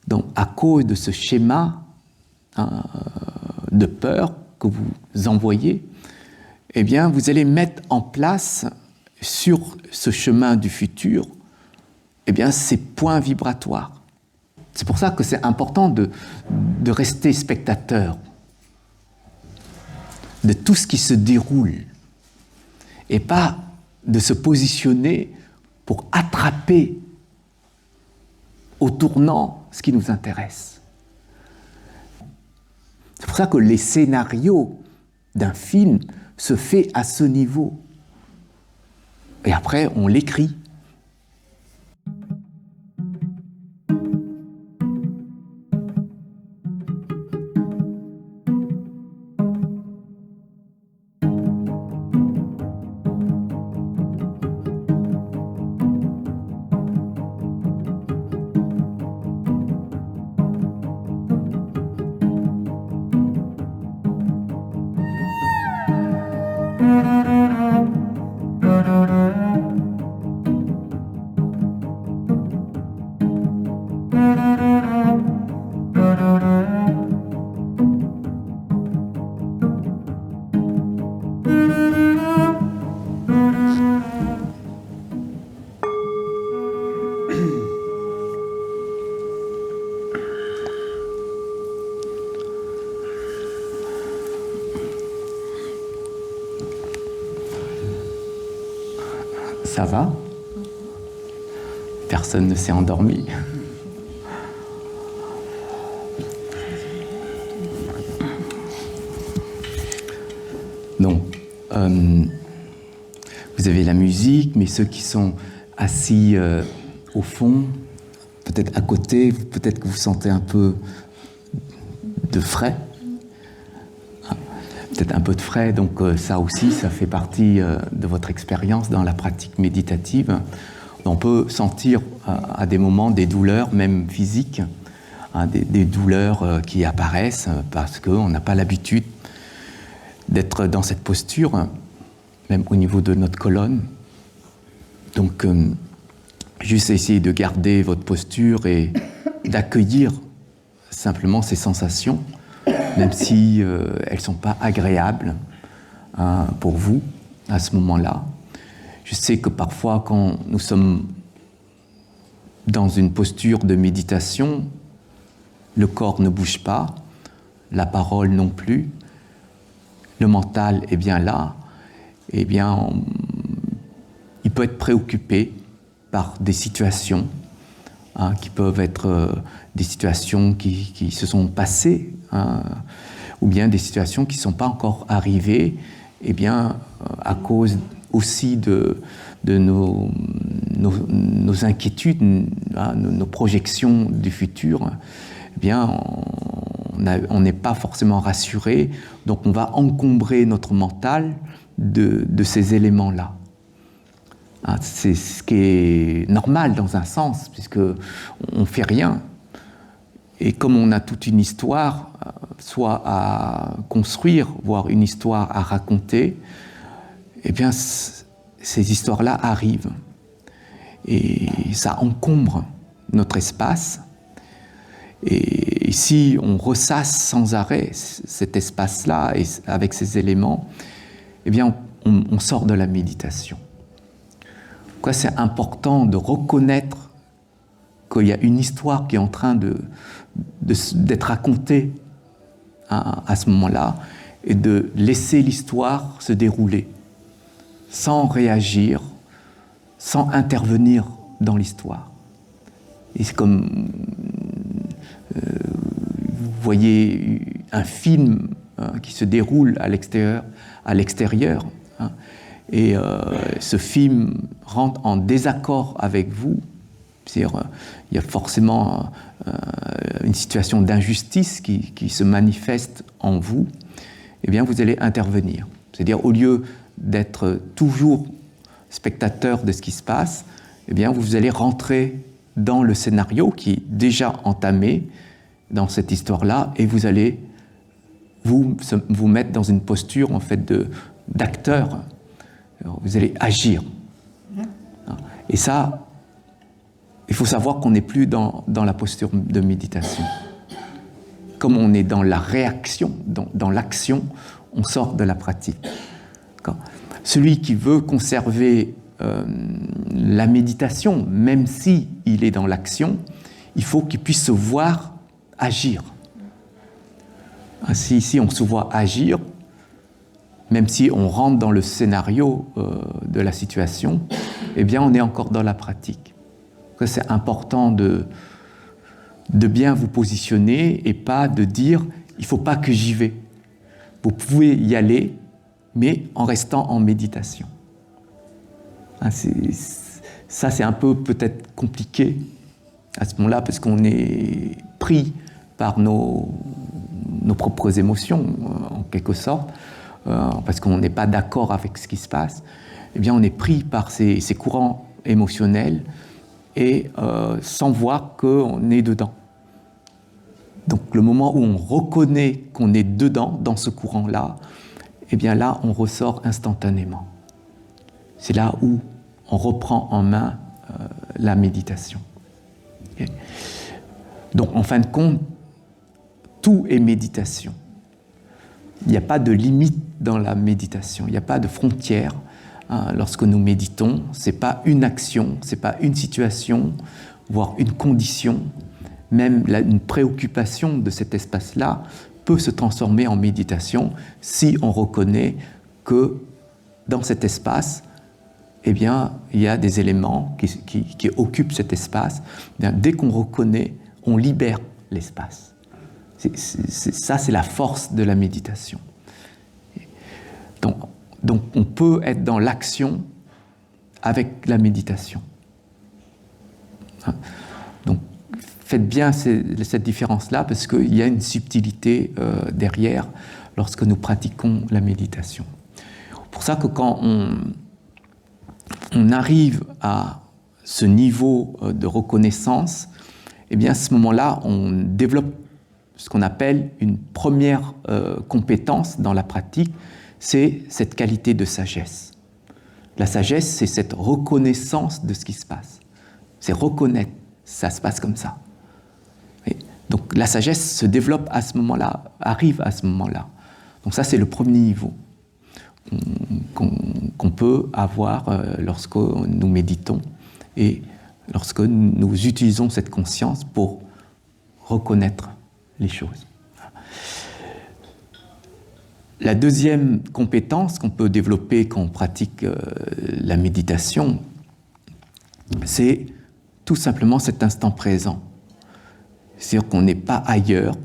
Donc, à cause de ce schéma de peur que vous envoyez, eh bien, vous allez mettre en place sur ce chemin du futur, eh bien, ces points vibratoires. C'est pour ça que c'est important de rester spectateur de tout ce qui se déroule et pas de se positionner pour attraper au tournant ce qui nous intéresse. C'est pour ça que les scénarios d'un film se fait à ce niveau. Et après, on l'écrit. Ça va? Personne ne s'est endormi. Donc, vous avez la musique, mais ceux qui sont assis au fond, peut-être à côté, peut-être que vous sentez un peu de frais. Peut-être un peu de frais, donc ça aussi, ça fait partie de votre expérience dans la pratique méditative. On peut sentir à des moments des douleurs, même physiques, des douleurs qui apparaissent parce qu'on n'a pas l'habitude d'être dans cette posture, même au niveau de notre colonne. Donc, juste essayer de garder votre posture et d'accueillir simplement ces sensations, même si elles ne sont pas agréables pour vous à ce moment-là. Je sais que parfois, quand nous sommes dans une posture de méditation, le corps ne bouge pas, la parole non plus, le mental est bien là, eh bien, il peut être préoccupé par des situations qui peuvent être des situations qui se sont passées, ou bien des situations qui ne sont pas encore arrivées, eh bien, à cause aussi de nos inquiétudes, nos projections du futur, eh bien, on n'est pas forcément rassuré, donc on va encombrer notre mental de ces éléments-là. C'est ce qui est normal dans un sens, puisqu'on ne fait rien. Et comme on a toute une histoire, soit à construire, voire une histoire à raconter, eh bien, ces histoires-là arrivent. Et ça encombre notre espace. Et si on ressasse sans arrêt cet espace-là, et avec ces éléments, eh bien, on sort de la méditation. Pourquoi c'est important de reconnaître qu'il y a une histoire qui est en train d'être racontée à ce moment-là, et de laisser l'histoire se dérouler, sans réagir, sans intervenir dans l'histoire. Et c'est comme, vous voyez un film qui se déroule à l'extérieur, et ce film rentre en désaccord avec vous, c'est-à-dire il y a forcément une situation d'injustice qui se manifeste en vous, eh bien vous allez intervenir. C'est-à-dire au lieu d'être toujours spectateur de ce qui se passe, eh bien vous allez rentrer dans le scénario qui est déjà entamé dans cette histoire-là, et vous allez vous mettre dans une posture en fait d'acteur. Alors, vous allez agir. Et ça, il faut savoir qu'on n'est plus dans la posture de méditation. Comme on est dans la réaction, dans l'action, on sort de la pratique. D'accord ? Celui qui veut conserver la méditation, même si il est dans l'action, il faut qu'il puisse se voir agir. Si on se voit agir, même si on rentre dans le scénario de la situation, eh bien on est encore dans la pratique. C'est important de bien vous positionner et pas de dire « il ne faut pas que j'y vais ». Vous pouvez y aller, mais en restant en méditation. Ça, c'est un peu peut-être compliqué à ce moment-là, parce qu'on est pris par nos propres émotions, en quelque sorte, parce qu'on n'est pas d'accord avec ce qui se passe. Eh bien, on est pris par ces courants émotionnels et sans voir qu'on est dedans. Donc, le moment où on reconnaît qu'on est dedans, dans ce courant-là, eh bien là, on ressort instantanément. C'est là où on reprend en main la méditation. Okay. Donc, en fin de compte, tout est méditation. Il n'y a pas de limite dans la méditation, il n'y a pas de frontière. Lorsque nous méditons, ce n'est pas une action, ce n'est pas une situation, voire une condition. Même une préoccupation de cet espace-là peut se transformer en méditation si on reconnaît que dans cet espace, eh bien, il y a des éléments qui occupent cet espace. Eh bien, dès qu'on reconnaît, on libère l'espace. Ça, c'est la force de la méditation. Donc, on peut être dans l'action avec la méditation. Donc, faites bien cette différence-là, parce qu'il y a une subtilité derrière lorsque nous pratiquons la méditation. C'est pour ça que quand on arrive à ce niveau de reconnaissance, eh bien, à ce moment-là, on développe ce qu'on appelle une première compétence dans la pratique, c'est cette qualité de sagesse. La sagesse, c'est cette reconnaissance de ce qui se passe. C'est reconnaître, ça se passe comme ça. Et donc la sagesse se développe à ce moment-là, arrive à ce moment-là. Donc ça, c'est le premier niveau qu'on peut avoir lorsque nous méditons et lorsque nous utilisons cette conscience pour reconnaître les choses. La deuxième compétence qu'on peut développer quand on pratique la méditation, c'est tout simplement cet instant présent. C'est-à-dire qu'on n'est pas ailleurs,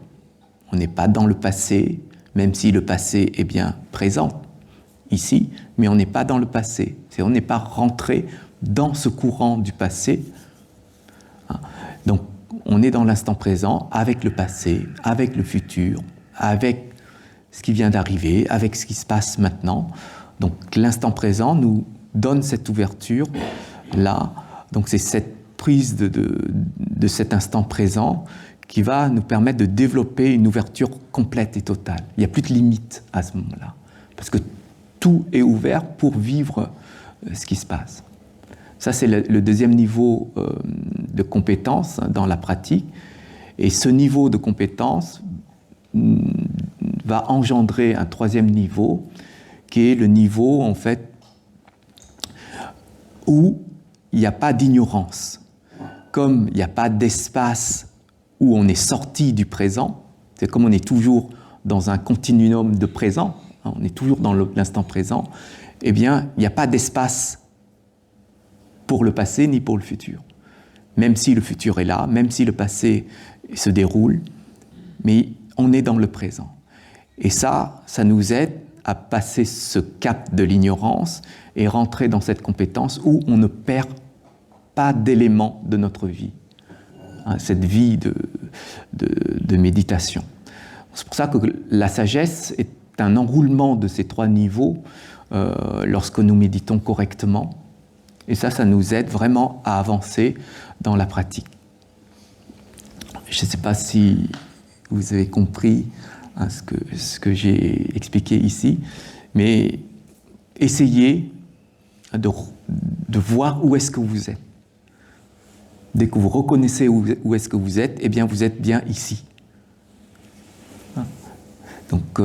on n'est pas dans le passé, même si le passé est bien présent ici, mais on n'est pas dans le passé. C'est-à-dire on n'est pas rentré dans ce courant du passé. Donc, on est dans l'instant présent, avec le passé, avec le futur, avec ce qui vient d'arriver, avec ce qui se passe maintenant. Donc, l'instant présent nous donne cette ouverture-là. Donc, c'est cette prise de cet instant présent qui va nous permettre de développer une ouverture complète et totale. Il n'y a plus de limite à ce moment-là, parce que tout est ouvert pour vivre ce qui se passe. Ça, c'est le deuxième niveau de compétence dans la pratique. Et ce niveau de compétence va engendrer un troisième niveau, qui est le niveau, en fait, où il n'y a pas d'ignorance. Comme il n'y a pas d'espace où on est sorti du présent, c'est comme on est toujours dans un continuum de présent, on est toujours dans l'instant présent, eh bien, il n'y a pas d'espace pour le passé ni pour le futur. Même si le futur est là, même si le passé se déroule, mais on est dans le présent. Et ça nous aide à passer ce cap de l'ignorance et rentrer dans cette compétence où on ne perd pas d'éléments de notre vie, cette vie de méditation. C'est pour ça que la sagesse est un enroulement de ces trois niveaux lorsque nous méditons correctement. Et ça nous aide vraiment à avancer dans la pratique. Je ne sais pas si vous avez compris ce que j'ai expliqué ici, mais essayez de voir où est-ce que vous êtes. Dès que vous reconnaissez où est-ce que vous êtes, eh bien vous êtes bien ici. Donc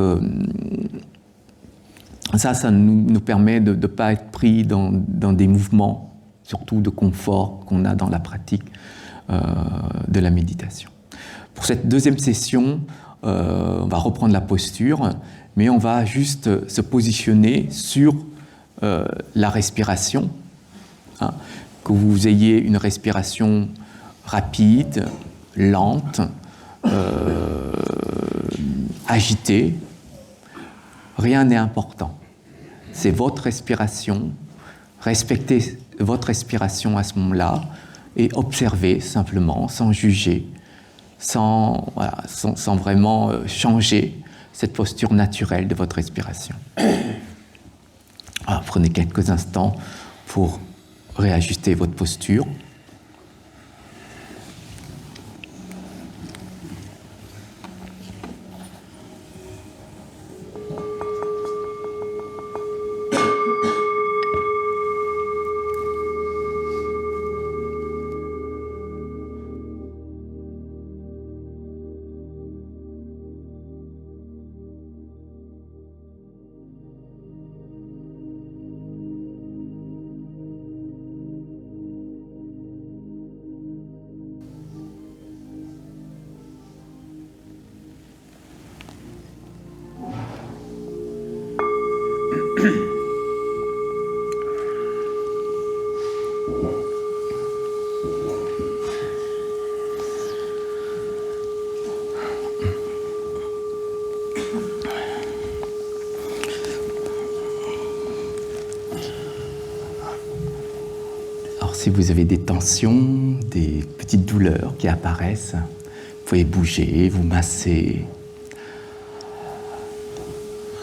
ça nous permet de ne pas être pris dans des mouvements, surtout de confort qu'on a dans la pratique de la méditation. Pour cette deuxième session, on va reprendre la posture, mais on va juste se positionner sur la respiration, hein, que vous ayez une respiration rapide, lente, agitée. Rien n'est important. C'est votre respiration. Respectez votre respiration à ce moment-là et observez simplement, sans juger, sans vraiment changer cette posture naturelle de votre respiration. Alors, prenez quelques instants pour réajuster votre posture. Si vous avez des tensions, des petites douleurs qui apparaissent, vous pouvez bouger, vous masser.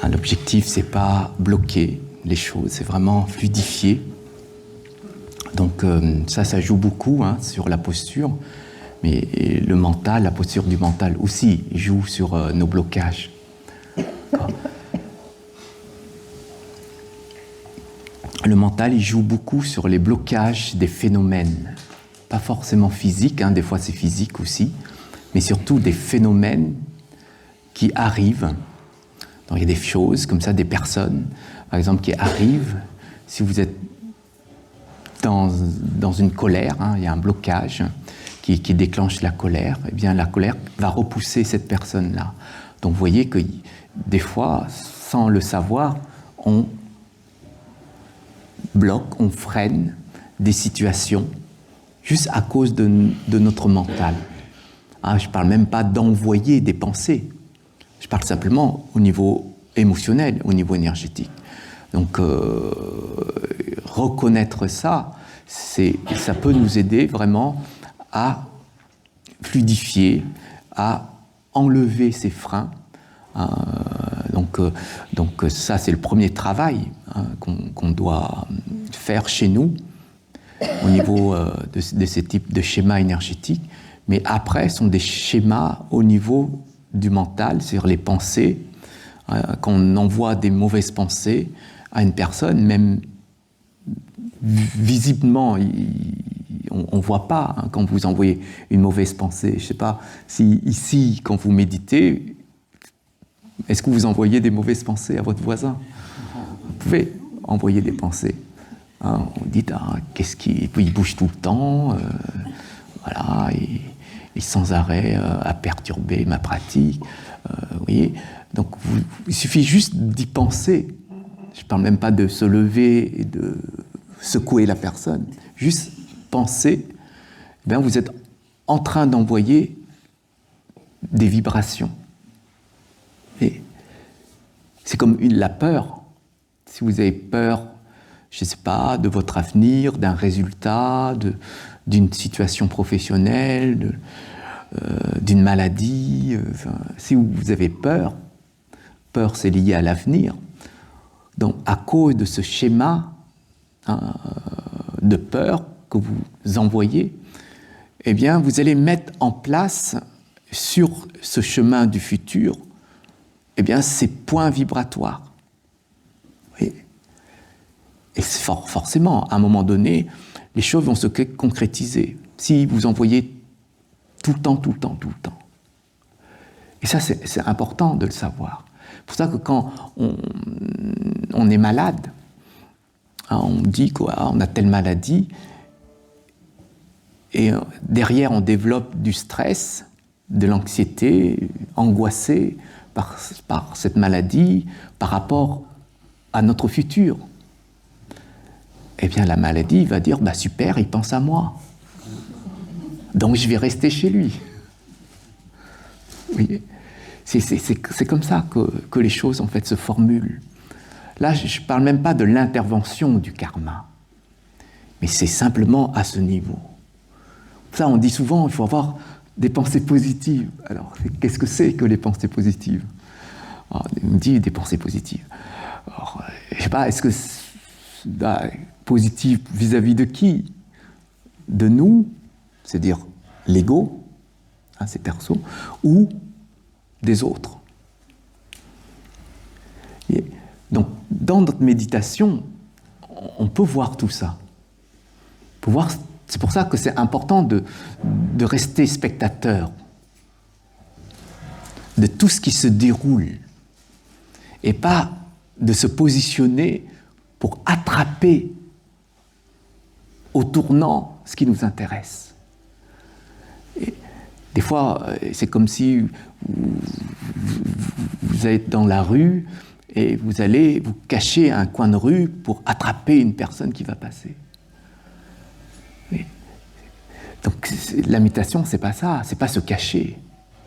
L'objectif, c'est pas bloquer les choses, c'est vraiment fluidifier. Donc ça joue beaucoup sur la posture, mais le mental, la posture du mental aussi joue sur nos blocages. Le mental, il joue beaucoup sur les blocages des phénomènes, pas forcément physiques, des fois c'est physique aussi, mais surtout des phénomènes qui arrivent. Donc il y a des choses comme ça, des personnes, par exemple, qui arrivent. Si vous êtes dans une colère, il y a un blocage qui déclenche la colère, eh bien la colère va repousser cette personne-là. Donc vous voyez que des fois, sans le savoir, on bloque, on freine des situations juste à cause de notre mental. Je ne parle même pas d'envoyer des pensées, je parle simplement au niveau émotionnel, au niveau énergétique. Donc reconnaître ça, ça peut nous aider vraiment à fluidifier, à enlever ces freins. Donc ça, c'est le premier travail qu'on doit faire chez nous au niveau de ces types de schémas énergétiques. Mais après, ce sont des schémas au niveau du mental, c'est-à-dire les pensées. Quand on envoie des mauvaises pensées à une personne, même visiblement, on ne voit pas quand vous envoyez une mauvaise pensée. Je ne sais pas si ici, quand vous méditez, est-ce que vous envoyez des mauvaises pensées à votre voisin? Vous pouvez envoyer des pensées. On dit, qu'est-ce qu'il bouge tout le temps, voilà, et sans arrêt à perturber ma pratique. Vous voyez, donc il suffit juste d'y penser. Je ne parle même pas de se lever et de secouer la personne. Juste penser, bien vous êtes en train d'envoyer des vibrations. Et c'est comme la peur. Si vous avez peur, je ne sais pas, de votre avenir, d'un résultat, d'une situation professionnelle, d'une maladie, si vous avez peur c'est lié à l'avenir. Donc à cause de ce schéma de peur que vous envoyez, eh bien vous allez mettre en place sur ce chemin du futur, eh bien ces points vibratoires. Oui. Et forcément, à un moment donné, les choses vont se concrétiser. si vous en voyez tout le temps, tout le temps, tout le temps. Et ça, c'est important de le savoir. C'est pour ça que quand on est malade, on dit qu'on a telle maladie, et derrière on développe du stress, de l'anxiété, angoissé par cette maladie, par rapport à notre futur. Eh bien la maladie va dire, bah super, il pense à moi. Donc je vais rester chez lui. Oui. C'est comme ça que les choses en fait se formulent. Là, je ne parle même pas de l'intervention du karma, mais c'est simplement à ce niveau. Ça, on dit souvent, il faut avoir des pensées positives. Alors, qu'est-ce que c'est que les pensées positives? On me dit des pensées positives. Alors, je ne sais pas, est-ce que positive vis-à-vis de qui? De nous, c'est-à-dire l'ego, c'est perso, ou des autres. Et donc, dans notre méditation, on peut voir tout ça. C'est pour ça que c'est important de rester spectateur de tout ce qui se déroule et pas de se positionner pour attraper au tournant ce qui nous intéresse. Et des fois, c'est comme si vous êtes dans la rue et vous allez vous cacher à un coin de rue pour attraper une personne qui va passer. Oui. Donc la méditation, c'est pas ça, c'est pas se cacher,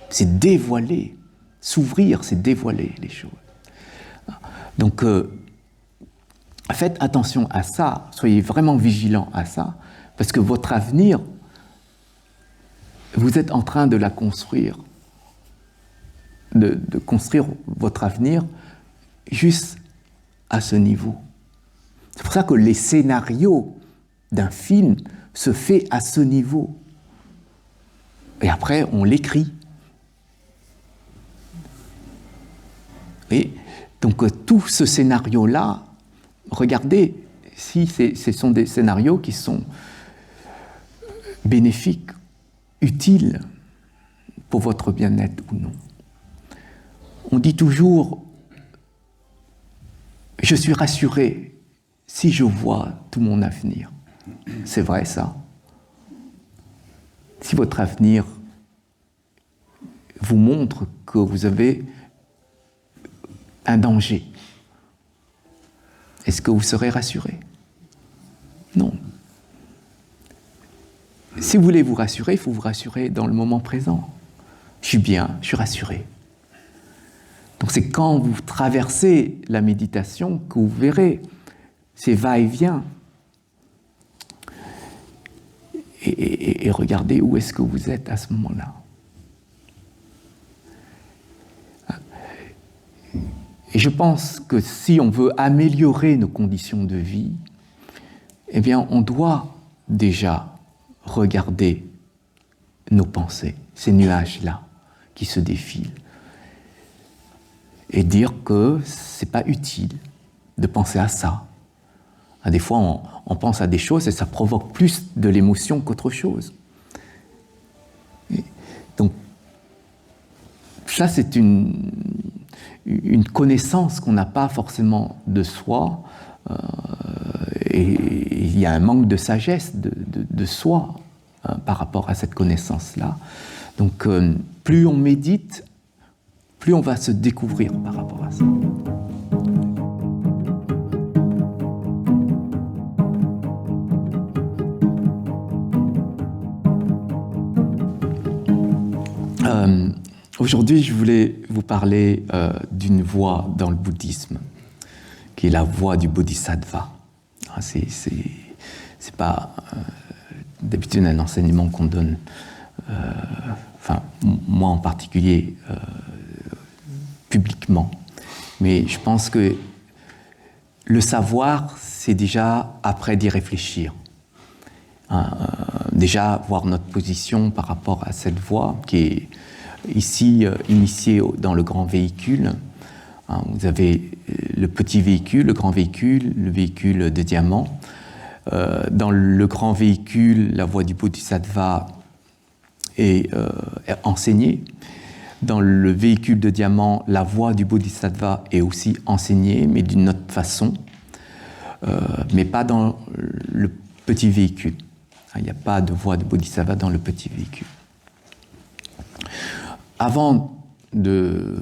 c'est dévoiler. S'ouvrir, c'est dévoiler les choses. Donc faites attention à ça, soyez vraiment vigilants à ça, parce que votre avenir, vous êtes en train de la construire, de construire votre avenir juste à ce niveau. C'est pour ça que les scénarios d'un film se font à ce niveau. Et après, on l'écrit. Et donc tout ce scénario-là, regardez si ce sont des scénarios qui sont bénéfiques, utiles pour votre bien-être ou non. On dit toujours, je suis rassuré si je vois tout mon avenir. C'est vrai ça. Si votre avenir vous montre que vous avez un danger, est-ce que vous serez rassuré? Non. Si vous voulez vous rassurer, il faut vous rassurer dans le moment présent. Je suis bien, je suis rassuré. Donc c'est quand vous traversez la méditation que vous verrez ces va-et-vient. Et regardez où est-ce que vous êtes à ce moment-là. Et je pense que si on veut améliorer nos conditions de vie, eh bien, on doit déjà regarder nos pensées, ces nuages-là qui se défilent, et dire que c'est pas utile de penser à ça. Des fois, on pense à des choses et ça provoque plus de l'émotion qu'autre chose. Et donc, ça, c'est une connaissance qu'on n'a pas forcément de soi, et il y a un manque de sagesse de soi par rapport à cette connaissance-là. Donc, plus on médite, plus on va se découvrir par rapport à ça. Aujourd'hui, je voulais vous parler d'une voie dans le bouddhisme, qui est la voie du bodhisattva. C'est pas d'habitude un enseignement qu'on donne, moi en particulier, publiquement. Mais je pense que le savoir, c'est déjà après d'y réfléchir. Déjà voir notre position par rapport à cette voie qui est ici initiée dans le grand véhicule. Vous avez le petit véhicule, le grand véhicule, le véhicule de diamant. Dans le grand véhicule, la voie du Bodhisattva est enseignée. Dans le véhicule de diamant, la voie du Bodhisattva est aussi enseignée, mais d'une autre façon, mais pas dans le petit véhicule. Il n'y a pas de voie de Bodhisattva dans le petit véhicule. Avant de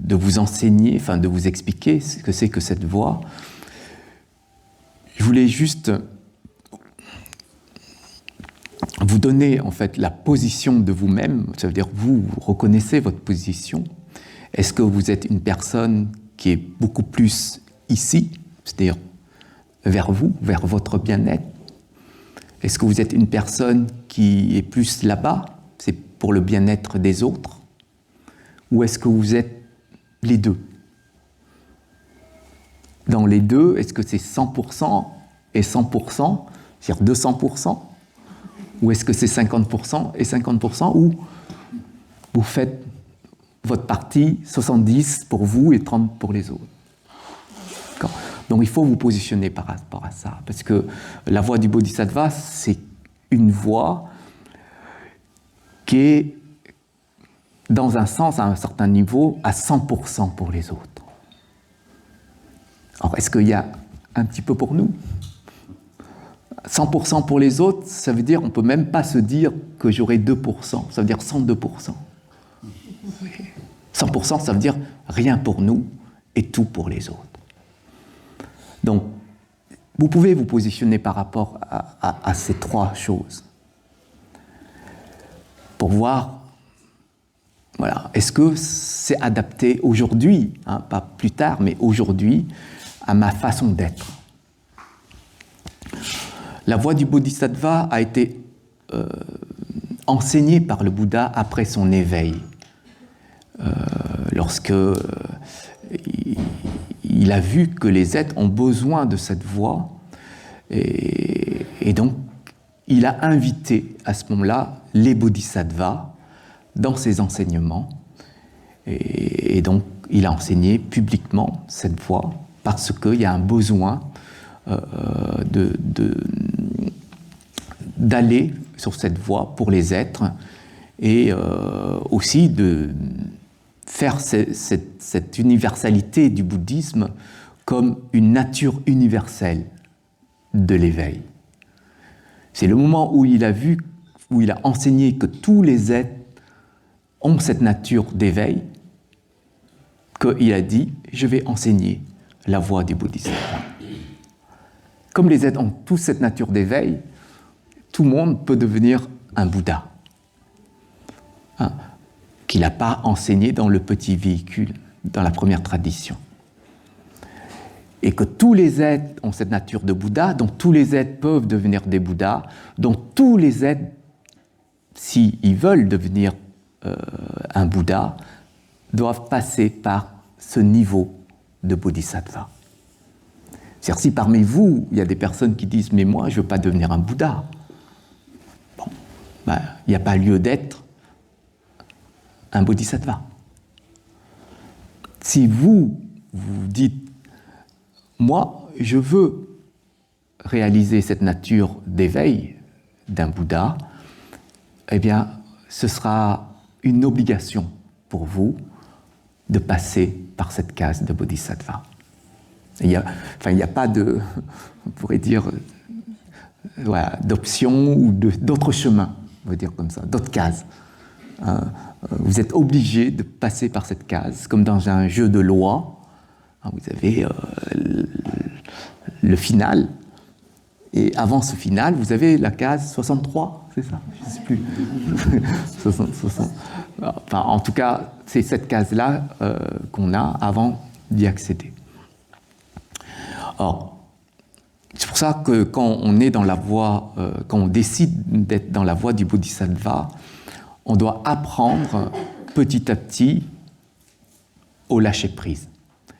vous enseigner, enfin de vous expliquer ce que c'est que cette voie, je voulais juste vous donner en fait la position de vous-même, ça veut dire vous reconnaissez votre position. Est-ce que vous êtes une personne qui est beaucoup plus ici, c'est-à-dire vers vous, vers votre bien-être? Est-ce que vous êtes une personne qui est plus là-bas, c'est pour le bien-être des autres? Ou est-ce que vous êtes les deux? Dans les deux, est-ce que c'est 100% et 100%, c'est-à-dire 200%? Ou est-ce que c'est 50% et 50%? Ou vous faites votre partie 70 pour vous et 30 pour les autres? D'accord. Donc il faut vous positionner par rapport à ça, parce que la voie du Bodhisattva, c'est une voie qui est, dans un sens, à un certain niveau, à 100% pour les autres. Alors, est-ce qu'il y a un petit peu pour nous? 100% pour les autres, ça veut dire, on ne peut même pas se dire que j'aurai 2%, ça veut dire 102%. 100%, ça veut dire rien pour nous et tout pour les autres. Donc, vous pouvez vous positionner par rapport à ces trois choses pour voir, voilà, est-ce que c'est adapté aujourd'hui, hein, pas plus tard, mais aujourd'hui, à ma façon d'être. La voie du Bodhisattva a été enseignée par le Bouddha après son éveil. Lorsque il a vu que les êtres ont besoin de cette voie, et donc il a invité à ce moment-là les bodhisattvas dans ses enseignements, et donc il a enseigné publiquement cette voie parce qu'il y a un besoin d'aller sur cette voie pour les êtres, et aussi de faire cette universalité du bouddhisme comme une nature universelle de l'éveil. C'est le moment où il a vu, où il a enseigné que tous les êtres ont cette nature d'éveil, qu'il a dit « je vais enseigner la voie du bouddhisme ». Comme les êtres ont tous cette nature d'éveil, tout le monde peut devenir un Bouddha, hein, qu'il n'a pas enseigné dans le petit véhicule, dans la première tradition. Et que tous les êtres ont cette nature de Bouddha, dont tous les êtres peuvent devenir des Bouddhas, dont tous les êtres, s'ils veulent devenir un Bouddha, doivent passer par ce niveau de Bodhisattva. C'est-à-dire, si parmi vous, il y a des personnes qui disent « mais moi, je ne veux pas devenir un Bouddha », bon, ben, il n'y a pas lieu d'être un Bodhisattva. Si vous dites « moi, je veux réaliser cette nature d'éveil d'un Bouddha », eh bien, ce sera une obligation pour vous de passer par cette case de Bodhisattva. Il n'y a pas de, on pourrait dire, voilà, d'option ou d'autres chemins, on va dire comme ça, d'autres cases. Vous êtes obligé de passer par cette case, comme dans un jeu de loi. Vous avez le final, et avant ce final, vous avez la case 63, c'est ça? Je ne sais plus. 60. Enfin, en tout cas, c'est cette case-là qu'on a avant d'y accéder. Or, c'est pour ça que quand on est dans la voie, quand on décide d'être dans la voie du Bodhisattva, on doit apprendre petit à petit au lâcher-prise.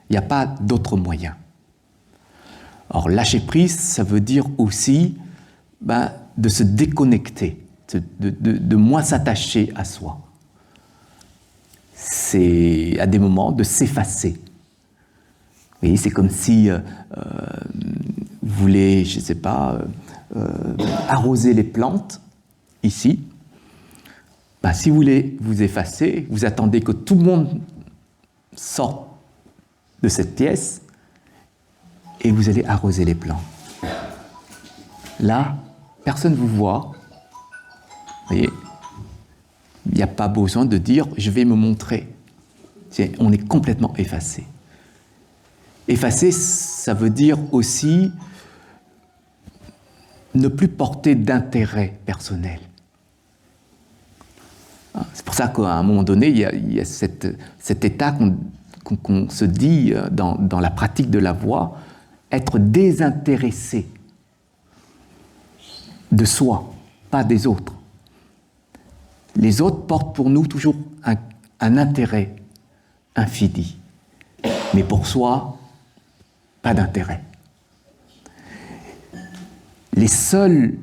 Il n'y a pas d'autre moyen. Or, lâcher-prise, ça veut dire aussi de se déconnecter, de moins s'attacher à soi. C'est à des moments de s'effacer. Vous voyez, c'est comme si vous voulez, je ne sais pas, arroser les plantes, ici, ben, si vous voulez vous effacer, vous attendez que tout le monde sorte de cette pièce et vous allez arroser les plantes. Là, personne ne vous voit. Vous voyez, il n'y a pas besoin de dire « je vais me montrer ». On est complètement effacé. Effacer, ça veut dire aussi ne plus porter d'intérêt personnel. C'est pour ça qu'à un moment donné, il y a cet état qu'on se dit dans la pratique de la voix, être désintéressé de soi, pas des autres. Les autres portent pour nous toujours un intérêt infini, mais pour soi, pas d'intérêt. Les seuls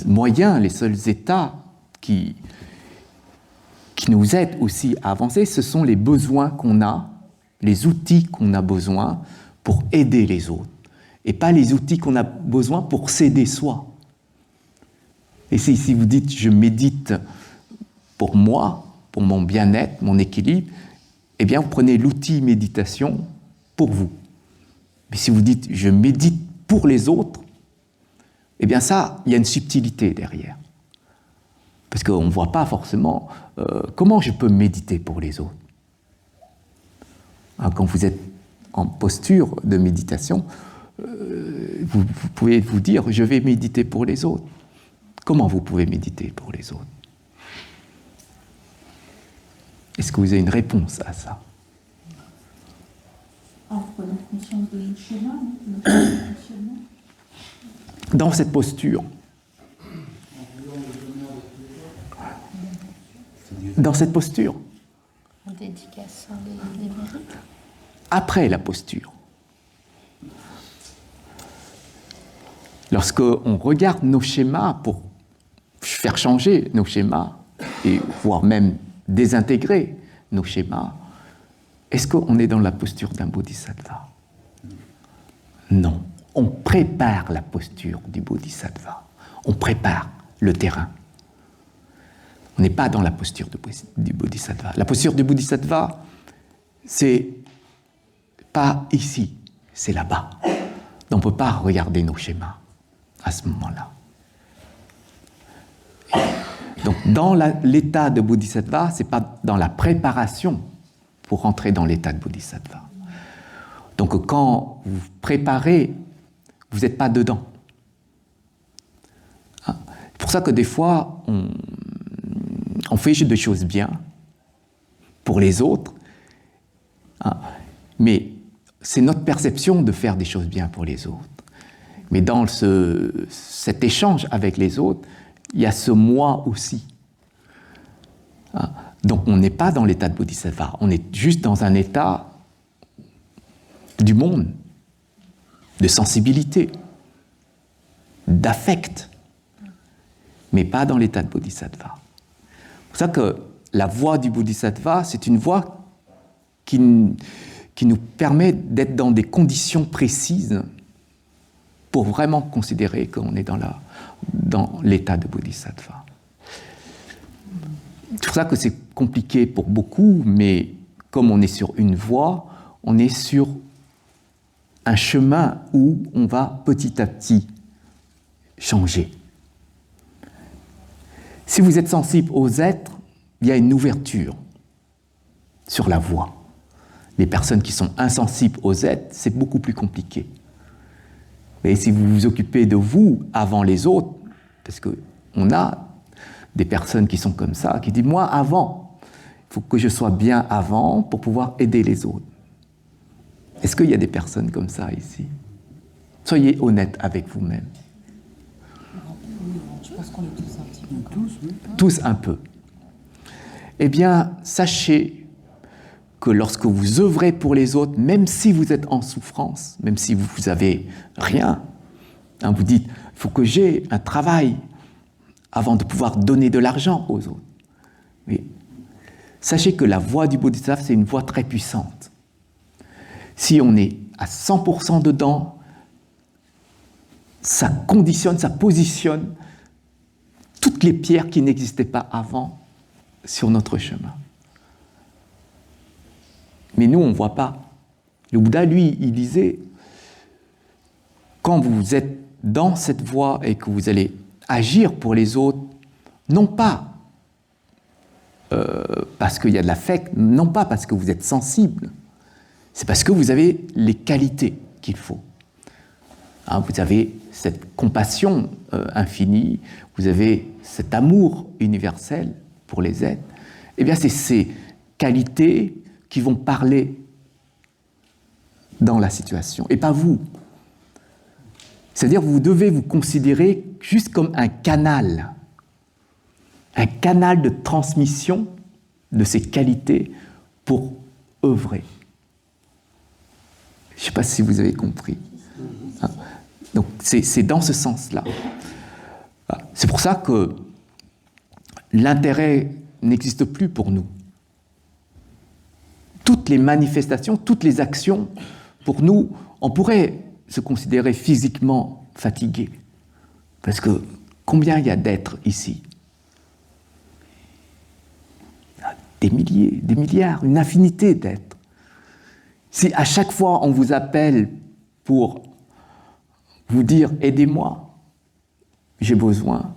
moyens, les seuls états qui nous aident aussi à avancer, ce sont les besoins qu'on a, les outils qu'on a besoin pour aider les autres, et pas les outils qu'on a besoin pour s'aider soi. Et si vous dites « je médite pour moi, pour mon bien-être, mon équilibre », eh bien vous prenez l'outil méditation pour vous. Mais si vous dites « je médite pour les autres », eh bien ça, il y a une subtilité derrière. Parce qu'on ne voit pas forcément comment je peux méditer pour les autres. Alors, quand vous êtes en posture de méditation, vous pouvez vous dire « je vais méditer pour les autres ». Comment vous pouvez méditer pour les autres? Est-ce que vous avez une réponse à ça? En prenant conscience de notre schéma, notre fonctionnement. Dans cette posture. Dans cette posture. En dédicaçant les mérites. Après la posture. Lorsqu'on regarde nos schémas pour faire changer nos schémas, et voire même désintégrer nos schémas, est-ce qu'on est dans la posture d'un bodhisattva? Non. On prépare la posture du bodhisattva. On prépare le terrain. On n'est pas dans la posture du bodhisattva. La posture du bodhisattva, c'est pas ici, c'est là-bas. Donc on ne peut pas regarder nos schémas à ce moment-là. Donc dans l'état de bodhisattva, ce n'est pas dans la préparation pour entrer dans l'état de bodhisattva. Donc quand vous préparez, vous n'êtes pas dedans. C'est pour ça que des fois, on fait des choses bien pour les autres, mais c'est notre perception de faire des choses bien pour les autres. Mais dans cet échange avec les autres, il y a ce moi aussi. Donc on n'est pas dans l'état de bodhisattva, on est juste dans un état du monde, de sensibilité, d'affect, mais pas dans l'état de bodhisattva. C'est pour ça que la voie du bodhisattva, c'est une voie qui nous permet d'être dans des conditions précises pour vraiment considérer qu'on est dans l'état de bodhisattva. C'est pour ça que c'est compliqué pour beaucoup, mais comme on est sur une voie, on est sur un chemin où on va petit à petit changer. Si vous êtes sensible aux êtres, il y a une ouverture sur la voie. Les personnes qui sont insensibles aux êtres, c'est beaucoup plus compliqué. Mais si vous vous occupez de vous avant les autres, parce qu'on a des personnes qui sont comme ça, qui disent « moi, avant, il faut que je sois bien avant pour pouvoir aider les autres ». Est-ce qu'il y a des personnes comme ça ici? Soyez honnête avec vous-même. Je pense qu'on est tous un petit peu. Tous un peu. Eh bien, sachez que lorsque vous œuvrez pour les autres, même si vous êtes en souffrance, même si vous n'avez rien, vous dites, il faut que j'ai un travail avant de pouvoir donner de l'argent aux autres. Mais sachez que la voie du bodhisattva, c'est une voie très puissante. Si on est à 100% dedans, ça conditionne, ça positionne toutes les pierres qui n'existaient pas avant sur notre chemin. Mais nous, on ne voit pas. Le Bouddha, lui, il disait, quand vous êtes dans cette voie et que vous allez agir pour les autres, non pas parce qu'il y a de l'affect, non pas parce que vous êtes sensible, c'est parce que vous avez les qualités qu'il faut. Hein, vous avez cette compassion infinie, vous avez cet amour universel pour les êtres. Eh bien, c'est ces qualités qui vont parler dans la situation, et pas vous. C'est-à-dire que vous devez vous considérer juste comme un canal de transmission de ces qualités pour œuvrer. Je ne sais pas si vous avez compris. Hein? Donc c'est dans ce sens-là. C'est pour ça que l'intérêt n'existe plus pour nous. Toutes les manifestations, toutes les actions, pour nous, on pourrait se considérer physiquement fatigué. Parce que combien il y a d'êtres ici? Des milliers, des milliards, une infinité d'êtres. Si à chaque fois on vous appelle pour vous dire « aidez-moi, j'ai besoin »,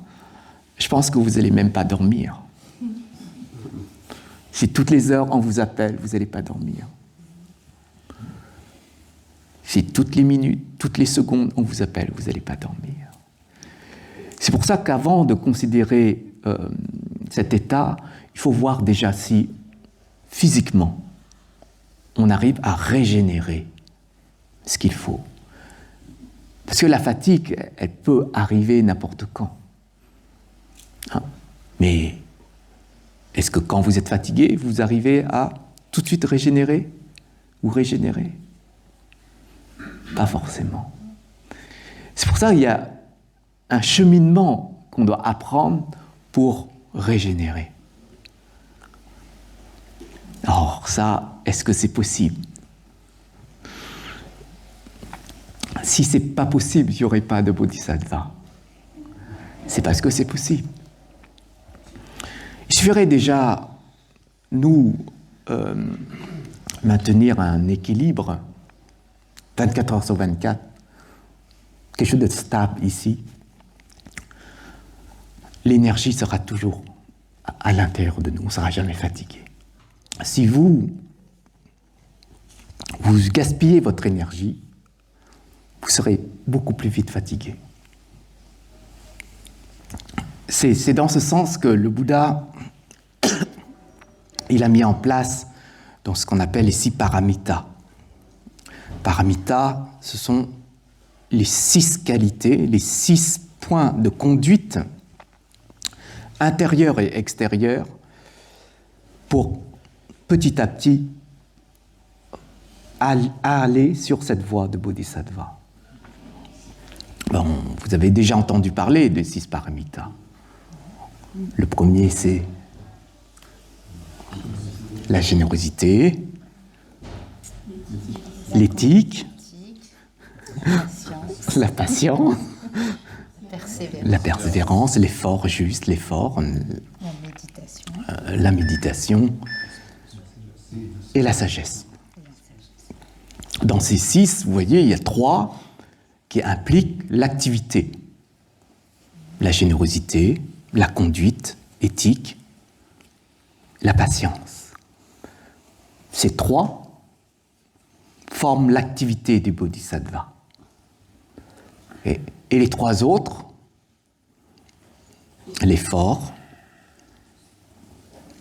je pense que vous n'allez même pas dormir. Si toutes les heures on vous appelle, vous n'allez pas dormir. Si toutes les minutes, toutes les secondes on vous appelle, vous n'allez pas dormir. C'est pour ça qu'avant de considérer cet état, il faut voir déjà si physiquement on arrive à régénérer ce qu'il faut. Parce que la fatigue, elle peut arriver n'importe quand. Hein? Mais est-ce que quand vous êtes fatigué, vous arrivez à tout de suite régénérer ou régénérer? Pas forcément. C'est pour ça qu'il y a un cheminement qu'on doit apprendre pour régénérer. Alors ça, est-ce que c'est possible? Si c'est pas possible, il n'y aurait pas de bodhisattva. C'est parce que c'est possible. Il suffirait déjà, nous, maintenir un équilibre 24 heures sur 24, quelque chose de stable ici. L'énergie sera toujours à l'intérieur de nous, on ne sera jamais fatigué. Si vous gaspillez votre énergie, vous serez beaucoup plus vite fatigué. C'est dans ce sens que le Bouddha, il a mis en place dans ce qu'on appelle les 6 paramitas. Paramitas, ce sont les 6 qualités, les 6 points de conduite intérieurs et extérieurs pour petit à petit aller sur cette voie de bodhisattva. Bon, vous avez déjà entendu parler des 6 paramitas. Le premier, c'est la générosité, l'éthique, la patience, la persévérance, l'effort juste, l'effort, la méditation et la sagesse. Dans ces 6, vous voyez, il y a 3 qui impliquent l'activité. La générosité, la conduite éthique, la patience. Ces 3 forment l'activité du bodhisattva. Et les 3 autres, l'effort,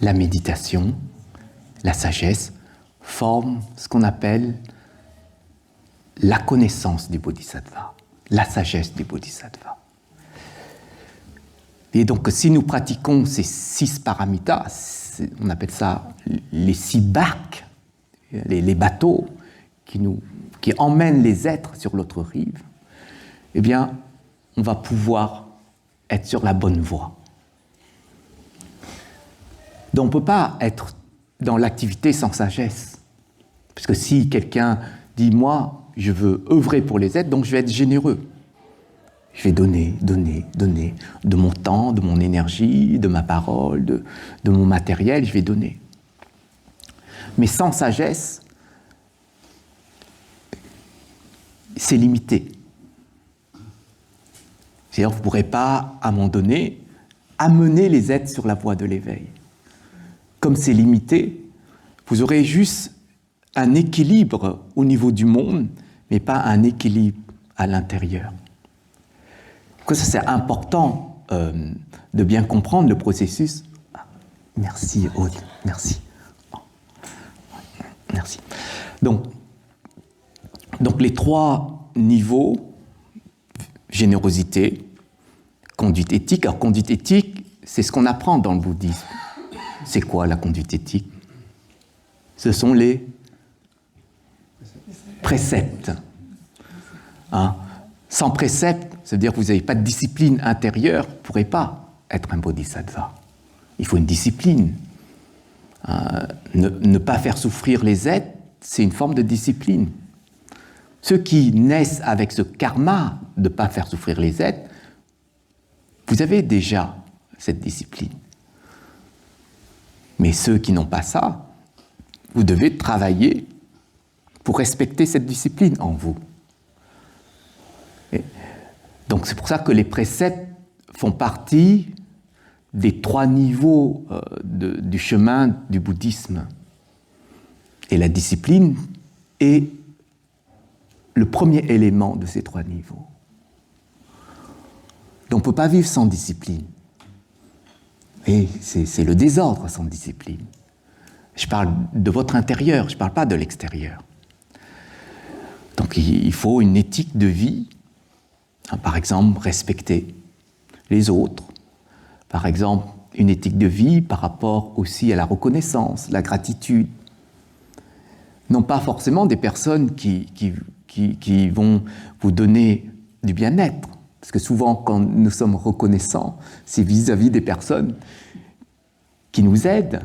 la méditation, la sagesse, forment ce qu'on appelle la connaissance du bodhisattva, la sagesse du bodhisattva. Et donc, si nous pratiquons ces 6 paramitas, on appelle ça les 6 barques, les bateaux qui emmènent les êtres sur l'autre rive, eh bien, on va pouvoir être sur la bonne voie. Donc, on ne peut pas être dans l'activité sans sagesse. Parce que si quelqu'un dit, moi, je veux œuvrer pour les êtres, donc je vais être généreux. Je vais donner de mon temps, de mon énergie, de ma parole, de mon matériel, je vais donner. Mais sans sagesse, c'est limité. C'est-à-dire, vous ne pourrez pas, à un moment donné, amener les êtres sur la voie de l'éveil. Comme c'est limité, vous aurez juste un équilibre au niveau du monde, mais pas un équilibre à l'intérieur. Que ça, c'est important de bien comprendre le processus. Merci, Aude, merci. Merci. Donc les 3 niveaux, générosité, conduite éthique. Alors, conduite éthique, c'est ce qu'on apprend dans le bouddhisme. C'est quoi la conduite éthique? Ce sont les préceptes. Hein? Sans précepte, ça veut dire que vous n'avez pas de discipline intérieure, vous ne pourrez pas être un bodhisattva. Il faut une discipline. Ne pas faire souffrir les êtres, c'est une forme de discipline. Ceux qui naissent avec ce karma de ne pas faire souffrir les êtres, vous avez déjà cette discipline. Mais ceux qui n'ont pas ça, vous devez travailler pour respecter cette discipline en vous. Donc c'est pour ça que les préceptes font partie des 3 niveaux du chemin du bouddhisme. Et la discipline est le premier élément de ces 3 niveaux. Donc on ne peut pas vivre sans discipline. Et c'est le désordre sans discipline. Je parle de votre intérieur, je ne parle pas de l'extérieur. Donc il faut une éthique de vie. Par exemple, respecter les autres. Par exemple, une éthique de vie par rapport aussi à la reconnaissance, la gratitude. Non pas forcément des personnes qui vont vous donner du bien-être. Parce que souvent, quand nous sommes reconnaissants, c'est vis-à-vis des personnes qui nous aident,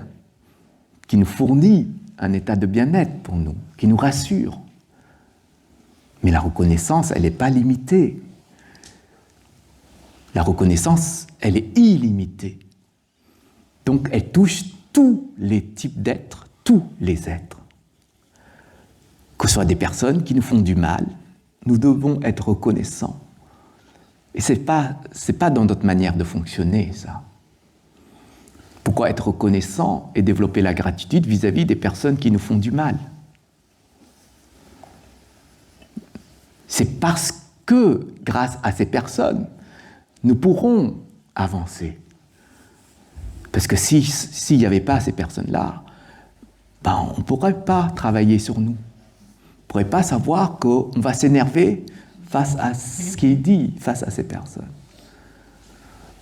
qui nous fournissent un état de bien-être pour nous, qui nous rassurent. Mais la reconnaissance, elle n'est pas limitée. La reconnaissance, elle est illimitée. Donc, elle touche tous les types d'êtres, tous les êtres. Que ce soit des personnes qui nous font du mal, nous devons être reconnaissants. Et c'est pas dans notre manière de fonctionner, ça. Pourquoi être reconnaissant et développer la gratitude vis-à-vis des personnes qui nous font du mal? C'est parce que, grâce à ces personnes, nous pourrons avancer. Parce que s'il n'y avait pas ces personnes-là, on ne pourrait pas travailler sur nous. On ne pourrait pas savoir qu'on va s'énerver face à ce qui est dit, face à ces personnes.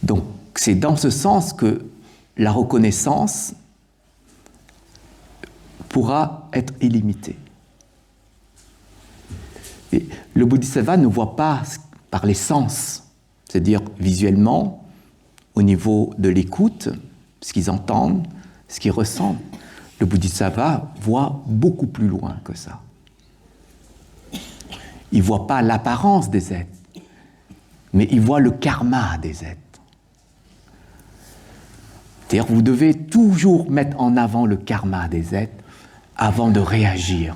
Donc, c'est dans ce sens que la reconnaissance pourra être illimitée. Et le bodhisattva ne voit pas par les sens, c'est-à-dire visuellement, au niveau de l'écoute, ce qu'ils entendent, ce qu'ils ressentent. Le bodhisattva voit beaucoup plus loin que ça. Il ne voit pas l'apparence des êtres, mais il voit le karma des êtres. C'est-à-dire que vous devez toujours mettre en avant le karma des êtres avant de réagir.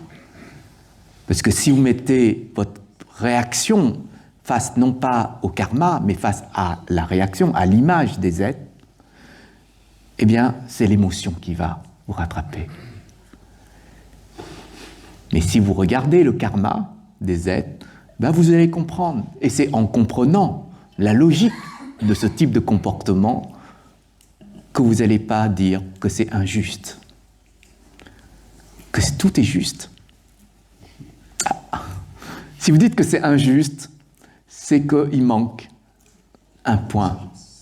Parce que si vous mettez votre réaction face non pas au karma, mais face à la réaction, à l'image des êtres, eh bien, c'est l'émotion qui va vous rattraper. Mais si vous regardez le karma des êtres, vous allez comprendre. Et c'est en comprenant la logique de ce type de comportement que vous n'allez pas dire que c'est injuste. Que tout est juste. Si vous dites que c'est injuste, c'est qu'il manque un point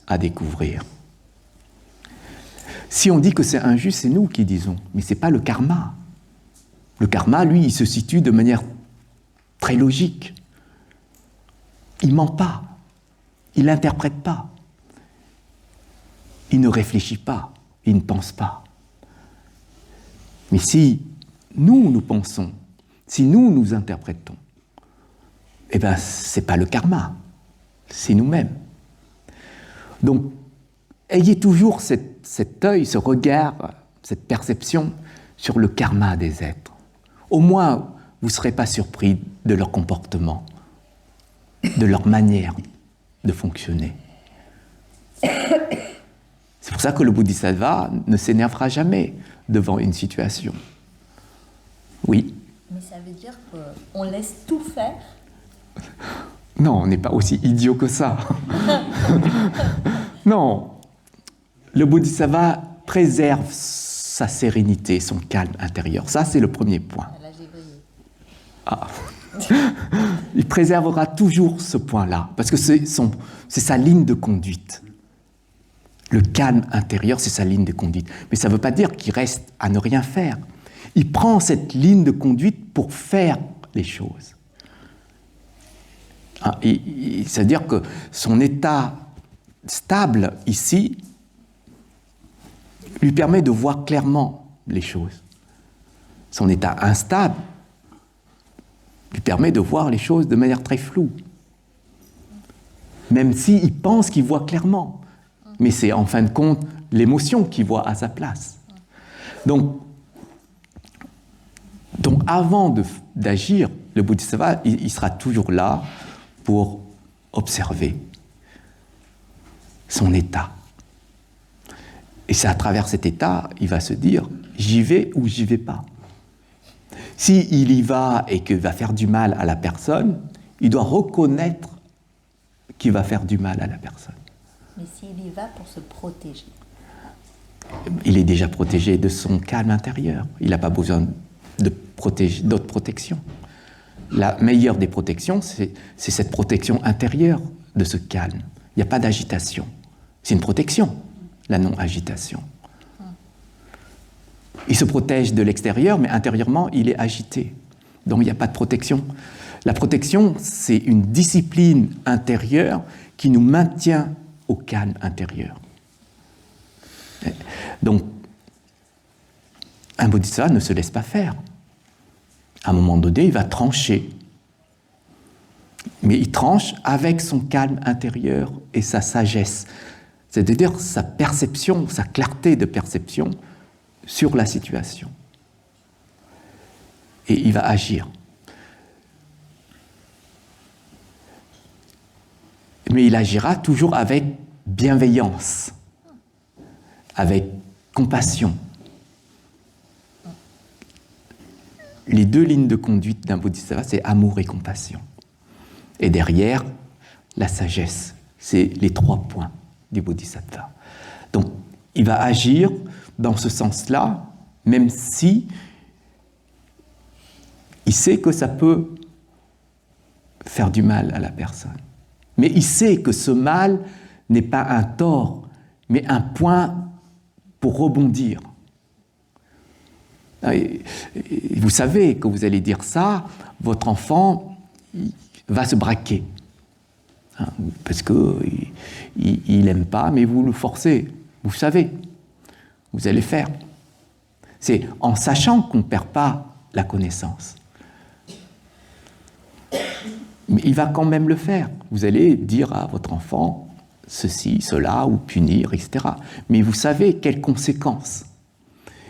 à découvrir. Si on dit que c'est injuste, c'est nous qui disons, mais ce n'est pas le karma. Le karma, lui, il se situe de manière très logique. Il ne ment pas, il n'interprète pas, il ne réfléchit pas, il ne pense pas. Mais si nous pensons, Si nous interprétons, eh bien, ce n'est pas le karma, c'est nous-mêmes. Donc, ayez toujours cet œil, ce regard, cette perception sur le karma des êtres. Au moins, vous ne serez pas surpris de leur comportement, de leur manière de fonctionner. C'est pour ça que le bodhisattva ne s'énervera jamais devant une situation. Oui. Mais ça veut dire qu'on laisse tout faire? Non, on n'est pas aussi idiot que ça. Non. Le bodhisattva préserve sa sérénité, son calme intérieur. Ça, c'est le premier point. Là, j'ai brillé. Ah. Il préservera toujours ce point-là, parce que c'est sa ligne de conduite. Le calme intérieur, c'est sa ligne de conduite. Mais ça ne veut pas dire qu'il reste à ne rien faire. Il prend cette ligne de conduite pour faire les choses. C'est-à-dire que son état stable ici lui permet de voir clairement les choses. Son état instable lui permet de voir les choses de manière très floue. Même s'il pense qu'il voit clairement. Mais c'est en fin de compte l'émotion qu'il voit à sa place. Donc avant d'agir, le bodhisattva, il sera toujours là pour observer son état. Et c'est à travers cet état, il va se dire, j'y vais ou j'y vais pas. S'il y va et qu'il va faire du mal à la personne, il doit reconnaître qu'il va faire du mal à la personne. Mais s'il y va pour se protéger? Il est déjà protégé de son calme intérieur. Il n'a pas besoin d'autres protections. La meilleure des protections, c'est cette protection intérieure de ce calme. Il n'y a pas d'agitation. C'est une protection, la non-agitation. Il se protège de l'extérieur, mais intérieurement, il est agité. Donc il n'y a pas de protection. La protection, c'est une discipline intérieure qui nous maintient au calme intérieur. Donc, un bodhisattva ne se laisse pas faire. À un moment donné, il va trancher. Mais il tranche avec son calme intérieur et sa sagesse. C'est-à-dire sa perception, sa clarté de perception sur la situation. Et il va agir. Mais il agira toujours avec bienveillance, avec compassion. Les deux lignes de conduite d'un bodhisattva, c'est amour et compassion. Et derrière, la sagesse. C'est les 3 points du bodhisattva. Donc, il va agir dans ce sens-là, même si il sait que ça peut faire du mal à la personne. Mais il sait que ce mal n'est pas un tort, mais un point pour rebondir. Et vous savez que vous allez dire ça, votre enfant va se braquer. Parce qu'il n'aime pas, mais vous le forcez. Vous savez, vous allez faire. C'est en sachant qu'on ne perd pas la connaissance. Mais il va quand même le faire. Vous allez dire à votre enfant ceci, cela, ou punir, etc. Mais vous savez quelles conséquences.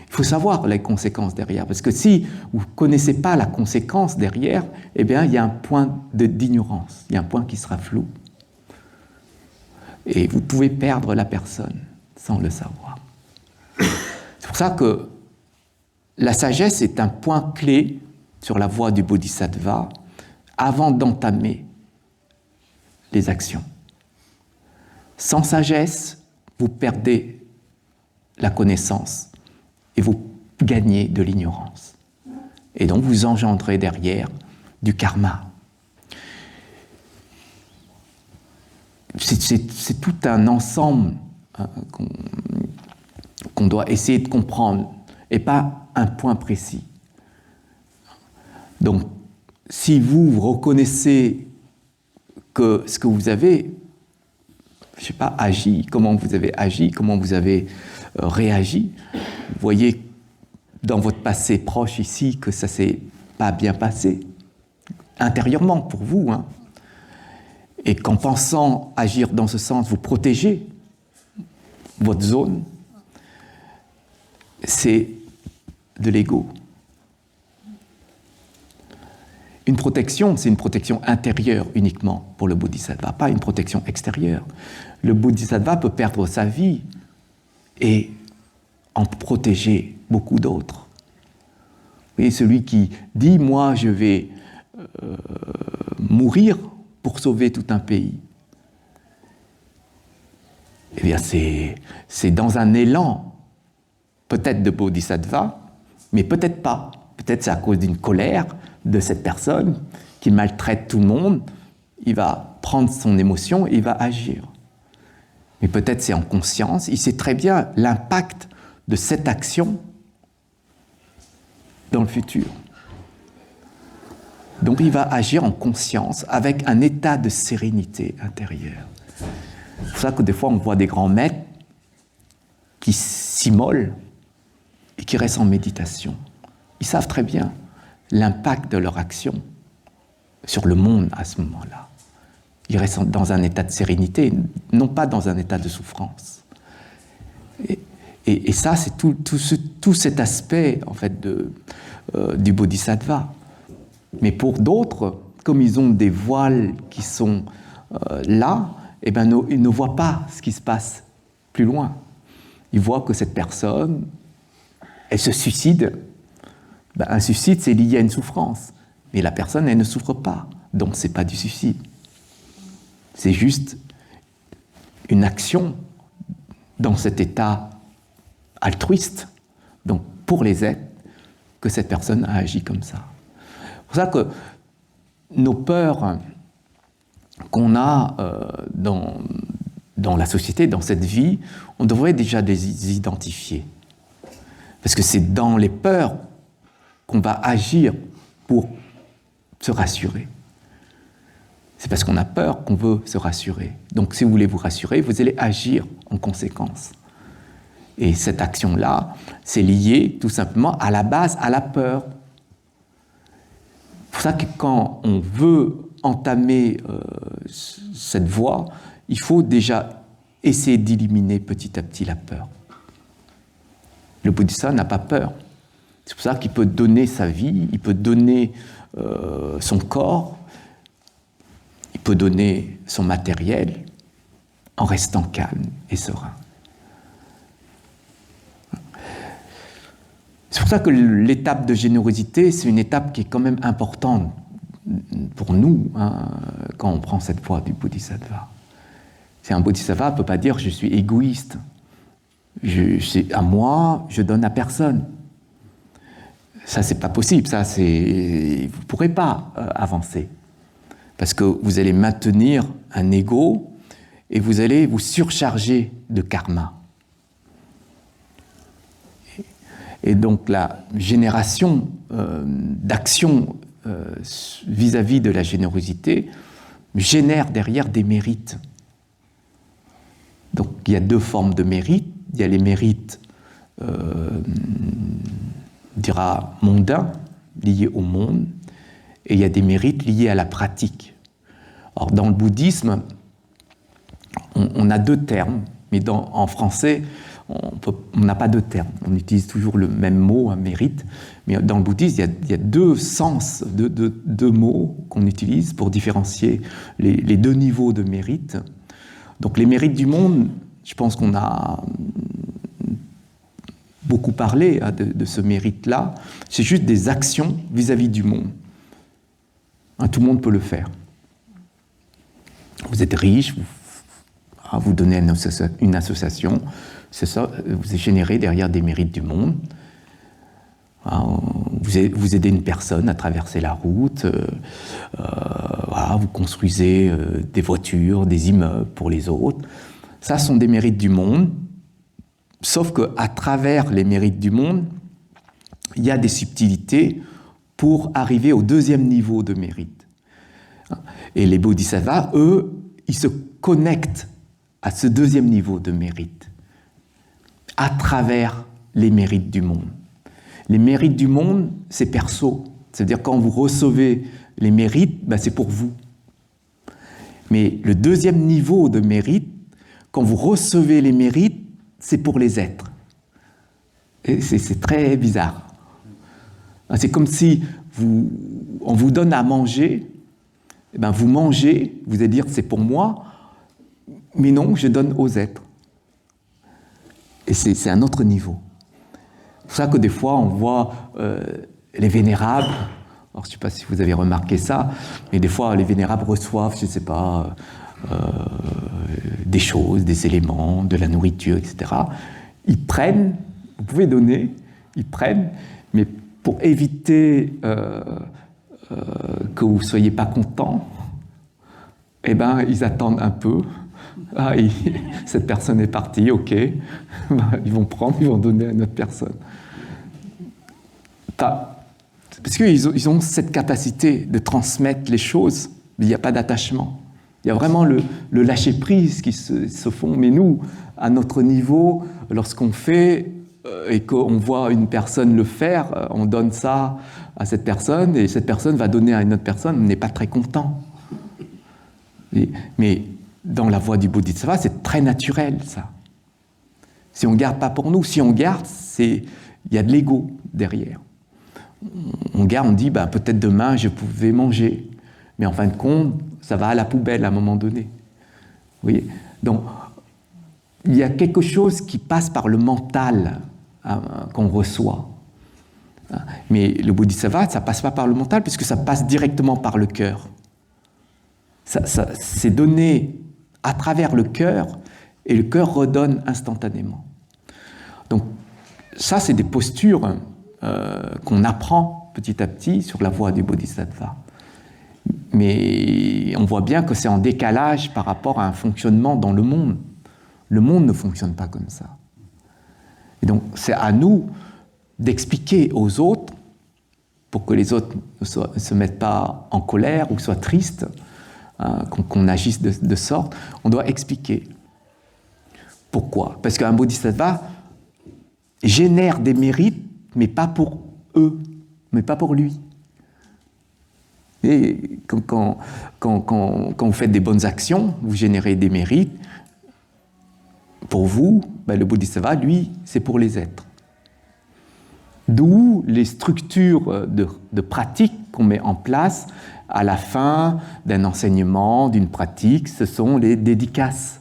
Il faut savoir les conséquences derrière, parce que si vous ne connaissez pas la conséquence derrière, eh bien, il y a un point d'ignorance, il y a un point qui sera flou. Et vous pouvez perdre la personne sans le savoir. C'est pour ça que la sagesse est un point clé sur la voie du bodhisattva avant d'entamer les actions. Sans sagesse, vous perdez la connaissance et vous gagnez de l'ignorance. Et donc vous engendrez derrière du karma. C'est tout un ensemble qu'on doit essayer de comprendre et pas un point précis. Donc, si vous reconnaissez que ce que vous avez, je ne sais pas, agi, comment vous avez agi, comment vous avez réagi, vous voyez dans votre passé proche ici que ça ne s'est pas bien passé, intérieurement pour vous, hein, et qu'en pensant agir dans ce sens, vous protégez votre zone, c'est de l'ego. Une protection, c'est une protection intérieure uniquement pour le bodhisattva, pas une protection extérieure. Le bodhisattva peut perdre sa vie et en protéger beaucoup d'autres. Vous voyez, celui qui dit « moi, je vais mourir pour sauver tout un pays », eh bien, c'est dans un élan, peut-être de bodhisattva, mais peut-être pas. Peut-être c'est à cause d'une colère de cette personne qui maltraite tout le monde. Il va prendre son émotion et il va agir. Mais peut-être c'est en conscience. Il sait très bien l'impact de cette action dans le futur. Donc il va agir en conscience avec un état de sérénité intérieure. C'est pour ça que des fois on voit des grands maîtres qui s'immolent et qui restent en méditation. Ils savent très bien l'impact de leur action sur le monde à ce moment-là. Ils restent dans un état de sérénité, non pas dans un état de souffrance. Et ça, c'est tout cet aspect en fait, du bodhisattva. Mais pour d'autres, comme ils ont des voiles qui sont là, eh ben, ils ne voient pas ce qui se passe plus loin. Ils voient que cette personne, elle se suicide. Ben, un suicide, c'est lié à une souffrance. Mais la personne, elle ne souffre pas. Donc, ce n'est pas du suicide. C'est juste une action dans cet état altruiste, donc pour les êtres, que cette personne a agi comme ça. C'est pour ça que nos peurs qu'on a dans la société, dans cette vie, on devrait déjà les identifier. Parce que c'est dans les peurs qu'on va agir pour se rassurer. C'est parce qu'on a peur qu'on veut se rassurer. Donc si vous voulez vous rassurer, vous allez agir en conséquence. Et cette action-là, c'est lié tout simplement à la base, à la peur. C'est pour ça que quand on veut entamer cette voie, il faut déjà essayer d'éliminer petit à petit la peur. Le Bouddha n'a pas peur. C'est pour ça qu'il peut donner sa vie, il peut donner son corps, il peut donner son matériel en restant calme et serein. C'est pour ça que l'étape de générosité, c'est une étape qui est quand même importante pour nous, hein, quand on prend cette voie du bodhisattva. C'est un bodhisattva ne peut pas dire « je suis égoïste ». C'est à moi, je donne à personne. Ça, c'est pas possible. Ça, vous ne pourrez pas avancer. Parce que vous allez maintenir un ego et vous allez vous surcharger de karma. Et donc, la génération d'action vis-à-vis de la générosité génère derrière des mérites. Donc, il y a deux formes de mérites. Il y a les mérites, on dira, mondains, liés au monde, et il y a des mérites liés à la pratique. Or, dans le bouddhisme, on a deux termes, mais en français, on n'a pas deux termes. On utilise toujours le même mot, un mérite, mais dans le bouddhisme, il y a deux sens, deux mots qu'on utilise pour différencier les deux niveaux de mérite. Donc, les mérites du monde, je pense qu'on a beaucoup parlé de ce mérite-là. C'est juste des actions vis-à-vis du monde. Tout le monde peut le faire. Vous êtes riche, vous donnez une association, c'est ça, vous générez derrière des mérites du monde. Vous aidez une personne à traverser la route, vous construisez des voitures, des immeubles pour les autres. Ça sont des mérites du monde, sauf qu'à travers les mérites du monde, il y a des subtilités pour arriver au deuxième niveau de mérite. Et les bodhisattvas, eux, ils se connectent à ce deuxième niveau de mérite à travers les mérites du monde. Les mérites du monde, c'est perso. C'est-à-dire quand vous recevez les mérites, ben, c'est pour vous. Mais le deuxième niveau de mérite, quand vous recevez les mérites, c'est pour les êtres. Et c'est très bizarre. C'est comme si on vous donne à manger, et ben vous mangez, vous allez dire c'est pour moi, mais non, je donne aux êtres. Et c'est un autre niveau. C'est pour ça que des fois on voit les vénérables, alors je ne sais pas si vous avez remarqué ça, mais des fois les vénérables reçoivent, je ne sais pas, des choses, des éléments, de la nourriture, etc. Ils prennent, vous pouvez donner, ils prennent, mais pour éviter que vous ne soyez pas content, eh ben, ils attendent un peu. Ah, cette personne est partie, ok. Ils vont prendre, ils vont donner à une autre personne. Parce qu'ils ont cette capacité de transmettre les choses, mais il n'y a pas d'attachement. Il y a vraiment le lâcher-prise qui se font. Mais nous, à notre niveau, lorsqu'on fait et qu'on voit une personne le faire, on donne ça à cette personne et cette personne va donner à une autre personne, on n'est pas très content. Mais dans la voie du Bodhisattva, c'est très naturel, ça. Si on ne garde pas pour nous, si on garde, il y a de l'ego derrière. On garde, on dit, ben, peut-être demain, je pouvais manger. Mais en fin de compte, ça va à la poubelle à un moment donné. Vous voyez ? Donc, il y a quelque chose qui passe par le mental qu'on reçoit. Mais le Bodhisattva, ça ne passe pas par le mental, puisque ça passe directement par le cœur. C'est donné à travers le cœur, et le cœur redonne instantanément. Donc, ça, c'est des postures qu'on apprend petit à petit sur la voie du Bodhisattva. Mais on voit bien que c'est en décalage par rapport à un fonctionnement dans le monde. Le monde ne fonctionne pas comme ça. Et donc, c'est à nous d'expliquer aux autres, pour que les autres ne se mettent pas en colère ou soient tristes, qu'on agisse de sorte, on doit expliquer. Pourquoi ? Parce qu'un bodhisattva génère des mérites, mais pas pour eux, mais pas pour lui. Et quand vous faites des bonnes actions, vous générez des mérites. Pour vous, ben le bodhisattva, lui, c'est pour les êtres. D'où les structures de pratique qu'on met en place à la fin d'un enseignement, d'une pratique, ce sont les dédicaces.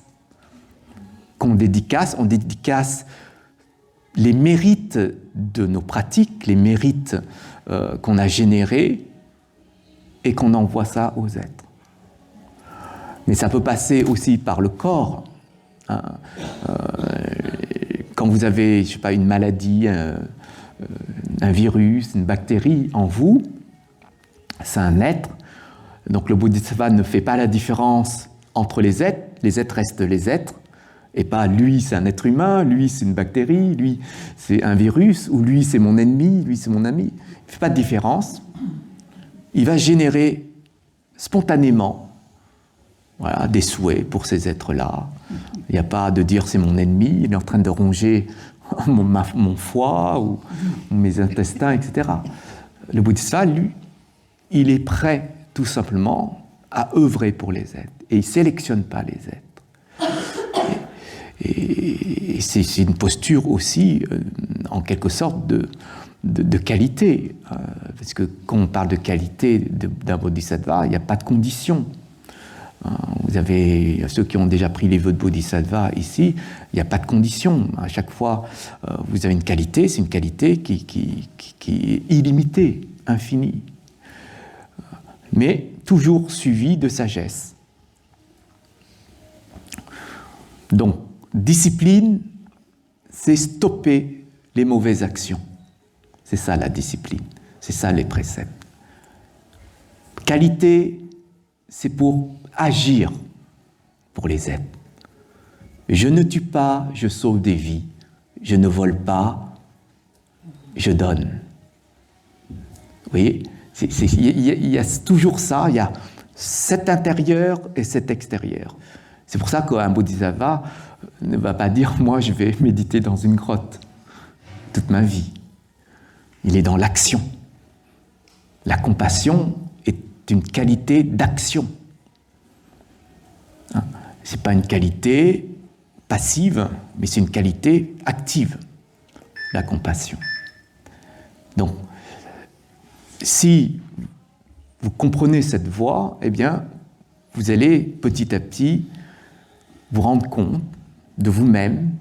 On dédicace les mérites de nos pratiques, les mérites qu'on a générés, et qu'on envoie ça aux êtres. Mais ça peut passer aussi par le corps. Quand vous avez, je sais pas, une maladie, un virus, une bactérie en vous, c'est un être. Donc le Bodhisattva ne fait pas la différence entre les êtres restent les êtres, et pas lui c'est un être humain, lui c'est une bactérie, lui c'est un virus, ou lui c'est mon ennemi, lui c'est mon ami. Il ne fait pas de différence. Il va générer spontanément des souhaits pour ces êtres-là. Il n'y a pas de dire c'est mon ennemi, il est en train de ronger mon foie ou mes intestins, etc. Le Bodhisattva, lui, il est prêt tout simplement à œuvrer pour les êtres. Et il ne sélectionne pas les êtres. Et c'est une posture aussi, en quelque sorte, de qualité. Parce que quand on parle de qualité d'un bodhisattva, il n'y a pas de condition. Vous avez ceux qui ont déjà pris les vœux de bodhisattva ici, il n'y a pas de condition. À chaque fois, vous avez une qualité, c'est une qualité qui est illimitée, infinie. Mais toujours suivie de sagesse. Donc, discipline, c'est stopper les mauvaises actions. C'est ça la discipline, c'est ça les préceptes. Qualité, c'est pour agir pour les êtres. Je ne tue pas, je sauve des vies. Je ne vole pas, je donne. Vous voyez, il y a toujours ça, il y a cet intérieur et cet extérieur. C'est pour ça qu'un bodhisattva ne va pas dire « moi je vais méditer dans une grotte toute ma vie ». Il est dans l'action. La compassion est une qualité d'action. Ce n'est pas une qualité passive, mais c'est une qualité active, la compassion. Donc, si vous comprenez cette voie, eh bien, vous allez petit à petit vous rendre compte de vous-même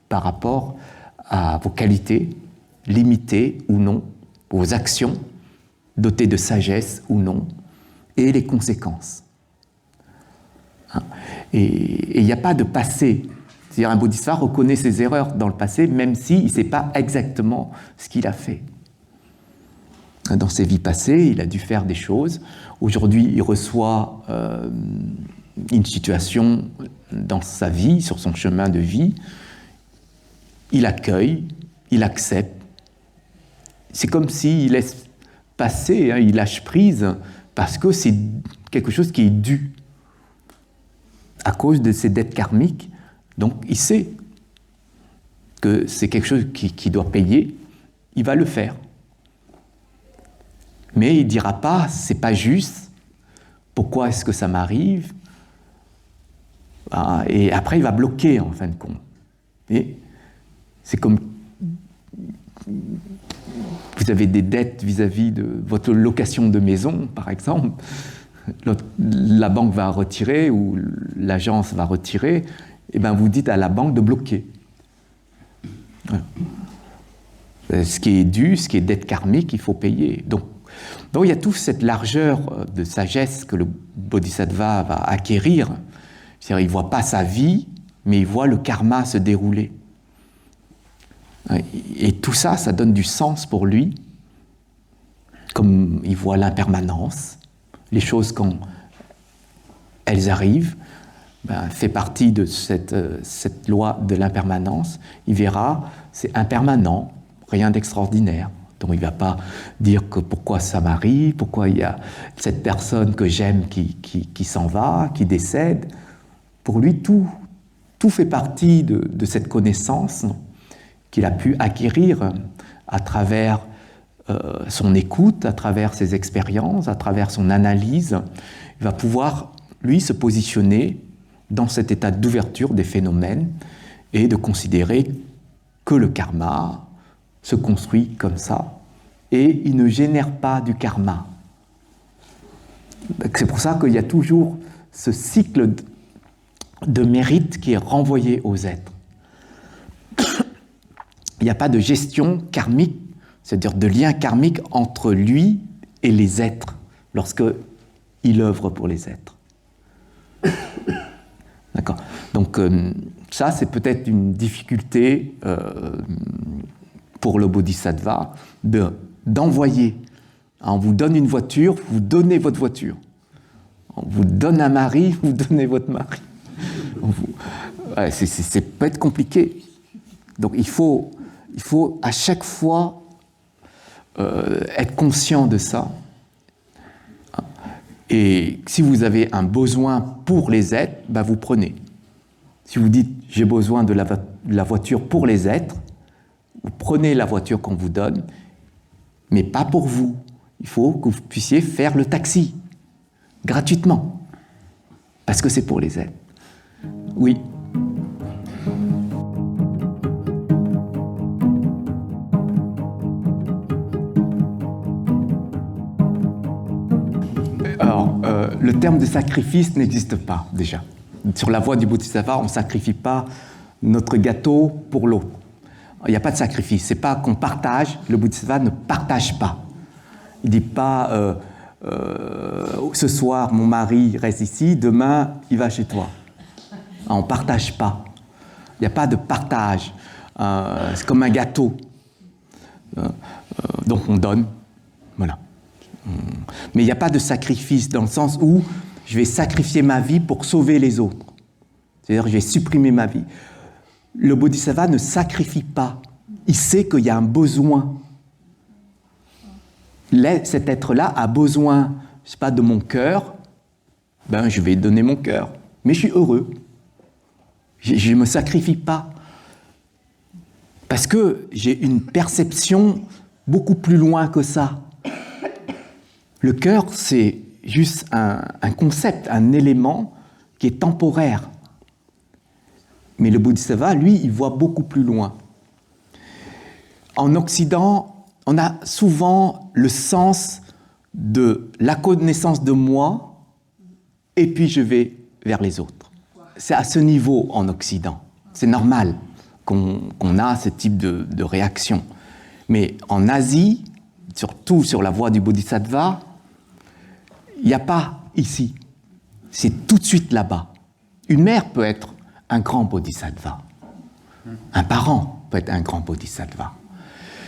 par rapport à vos qualités, limitées ou non, vos actions, dotées de sagesse ou non, et les conséquences. Et il n'y a pas de passé. C'est-à-dire un bodhisattva reconnaît ses erreurs dans le passé, même s'il ne sait pas exactement ce qu'il a fait. Dans ses vies passées, il a dû faire des choses. Aujourd'hui, il reçoit une situation dans sa vie, sur son chemin de vie. Il accueille, il accepte. C'est comme s'il laisse passer, il lâche prise, parce que c'est quelque chose qui est dû à cause de ses dettes karmiques. Donc, il sait que c'est quelque chose qui doit payer, il va le faire. Mais il ne dira pas, c'est pas juste, pourquoi est-ce que ça m'arrive? Et après, il va bloquer, en fin de compte. Et c'est comme vous avez des dettes vis-à-vis de votre location de maison, par exemple. La banque va retirer ou l'agence va retirer, et bien vous dites à la banque de bloquer. Voilà. Ce qui est dû, ce qui est dette karmique, il faut payer. Donc il y a toute cette largeur de sagesse que le bodhisattva va acquérir. C'est-à-dire, il ne voit pas sa vie, mais il voit le karma se dérouler. Et tout ça, ça donne du sens pour lui, comme il voit l'impermanence. Les choses, quand elles arrivent, fait partie de cette loi de l'impermanence. Il verra, c'est impermanent, rien d'extraordinaire. Donc il ne va pas dire que pourquoi ça m'arrive, pourquoi il y a cette personne que j'aime qui s'en va, qui décède. Pour lui, tout fait partie de cette connaissance qu'il a pu acquérir à travers son écoute, à travers ses expériences, à travers son analyse. Il va pouvoir, lui, se positionner dans cet état d'ouverture des phénomènes et de considérer que le karma se construit comme ça et il ne génère pas du karma. C'est pour ça qu'il y a toujours ce cycle de mérite qui est renvoyé aux êtres. Il n'y a pas de gestion karmique, c'est-à-dire de lien karmique entre lui et les êtres lorsqu'il œuvre pour les êtres. D'accord. Donc ça, c'est peut-être une difficulté pour le bodhisattva d'envoyer. On vous donne une voiture, vous donnez votre voiture. On vous donne un mari, vous donnez votre mari. C'est peut être compliqué. Donc il faut à chaque fois être conscient de ça. Et si vous avez un besoin pour les êtres, vous prenez. Si vous dites « j'ai besoin de la voiture pour les êtres », vous prenez la voiture qu'on vous donne, mais pas pour vous. Il faut que vous puissiez faire le taxi, gratuitement, parce que c'est pour les êtres. Oui. Alors, le terme de sacrifice n'existe pas, déjà. Sur la voie du bodhisattva, on ne sacrifie pas notre gâteau pour l'autre. Il n'y a pas de sacrifice. Ce n'est pas qu'on partage. Le bodhisattva ne partage pas. Il ne dit pas ce soir, mon mari reste ici, demain, il va chez toi. On ne partage pas. Il n'y a pas de partage. C'est comme un gâteau. Donc on donne. Voilà. Mais il n'y a pas de sacrifice dans le sens où je vais sacrifier ma vie pour sauver les autres. C'est-à-dire je vais supprimer ma vie. Le bodhisattva ne sacrifie pas. Il sait qu'il y a un besoin. Cet être-là a besoin, je sais pas, de mon cœur. Je vais donner mon cœur. Mais je suis heureux. Je ne me sacrifie pas. Parce que j'ai une perception beaucoup plus loin que ça. Le cœur, c'est juste un concept, un élément qui est temporaire. Mais le Bodhisattva, lui, il voit beaucoup plus loin. En Occident, on a souvent le sens de la connaissance de moi, et puis je vais vers les autres. C'est à ce niveau en Occident. C'est normal qu'on a ce type de réaction. Mais en Asie, surtout sur la voie du Bodhisattva, il n'y a pas ici. C'est tout de suite là-bas. Une mère peut être un grand Bodhisattva. Un parent peut être un grand Bodhisattva.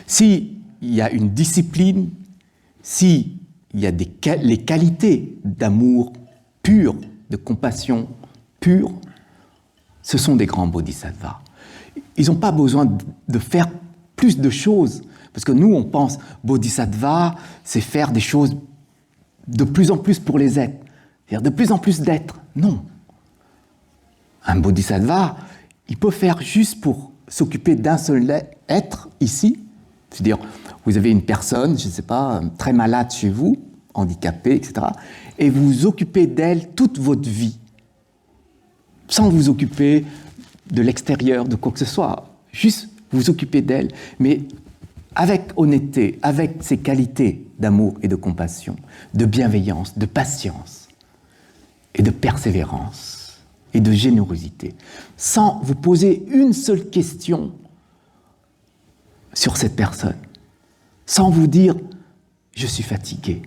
S'il y a une discipline, s'il y a les qualités d'amour pur, de compassion pure, ce sont des grands Bodhisattvas. Ils n'ont pas besoin de faire plus de choses. Parce que nous, on pense, Bodhisattva, c'est faire des choses de plus en plus pour les êtres. C'est-à-dire de plus en plus d'êtres. Non. Un Bodhisattva, il peut faire juste pour s'occuper d'un seul être ici. C'est-à-dire, vous avez une personne, je ne sais pas, très malade chez vous, handicapée, etc. Et vous vous occupez d'elle toute votre vie. Sans vous occuper de l'extérieur, de quoi que ce soit. Juste vous occuper d'elle, mais avec honnêteté, avec ses qualités d'amour et de compassion, de bienveillance, de patience et de persévérance et de générosité, sans vous poser une seule question sur cette personne, sans vous dire « je suis fatigué »,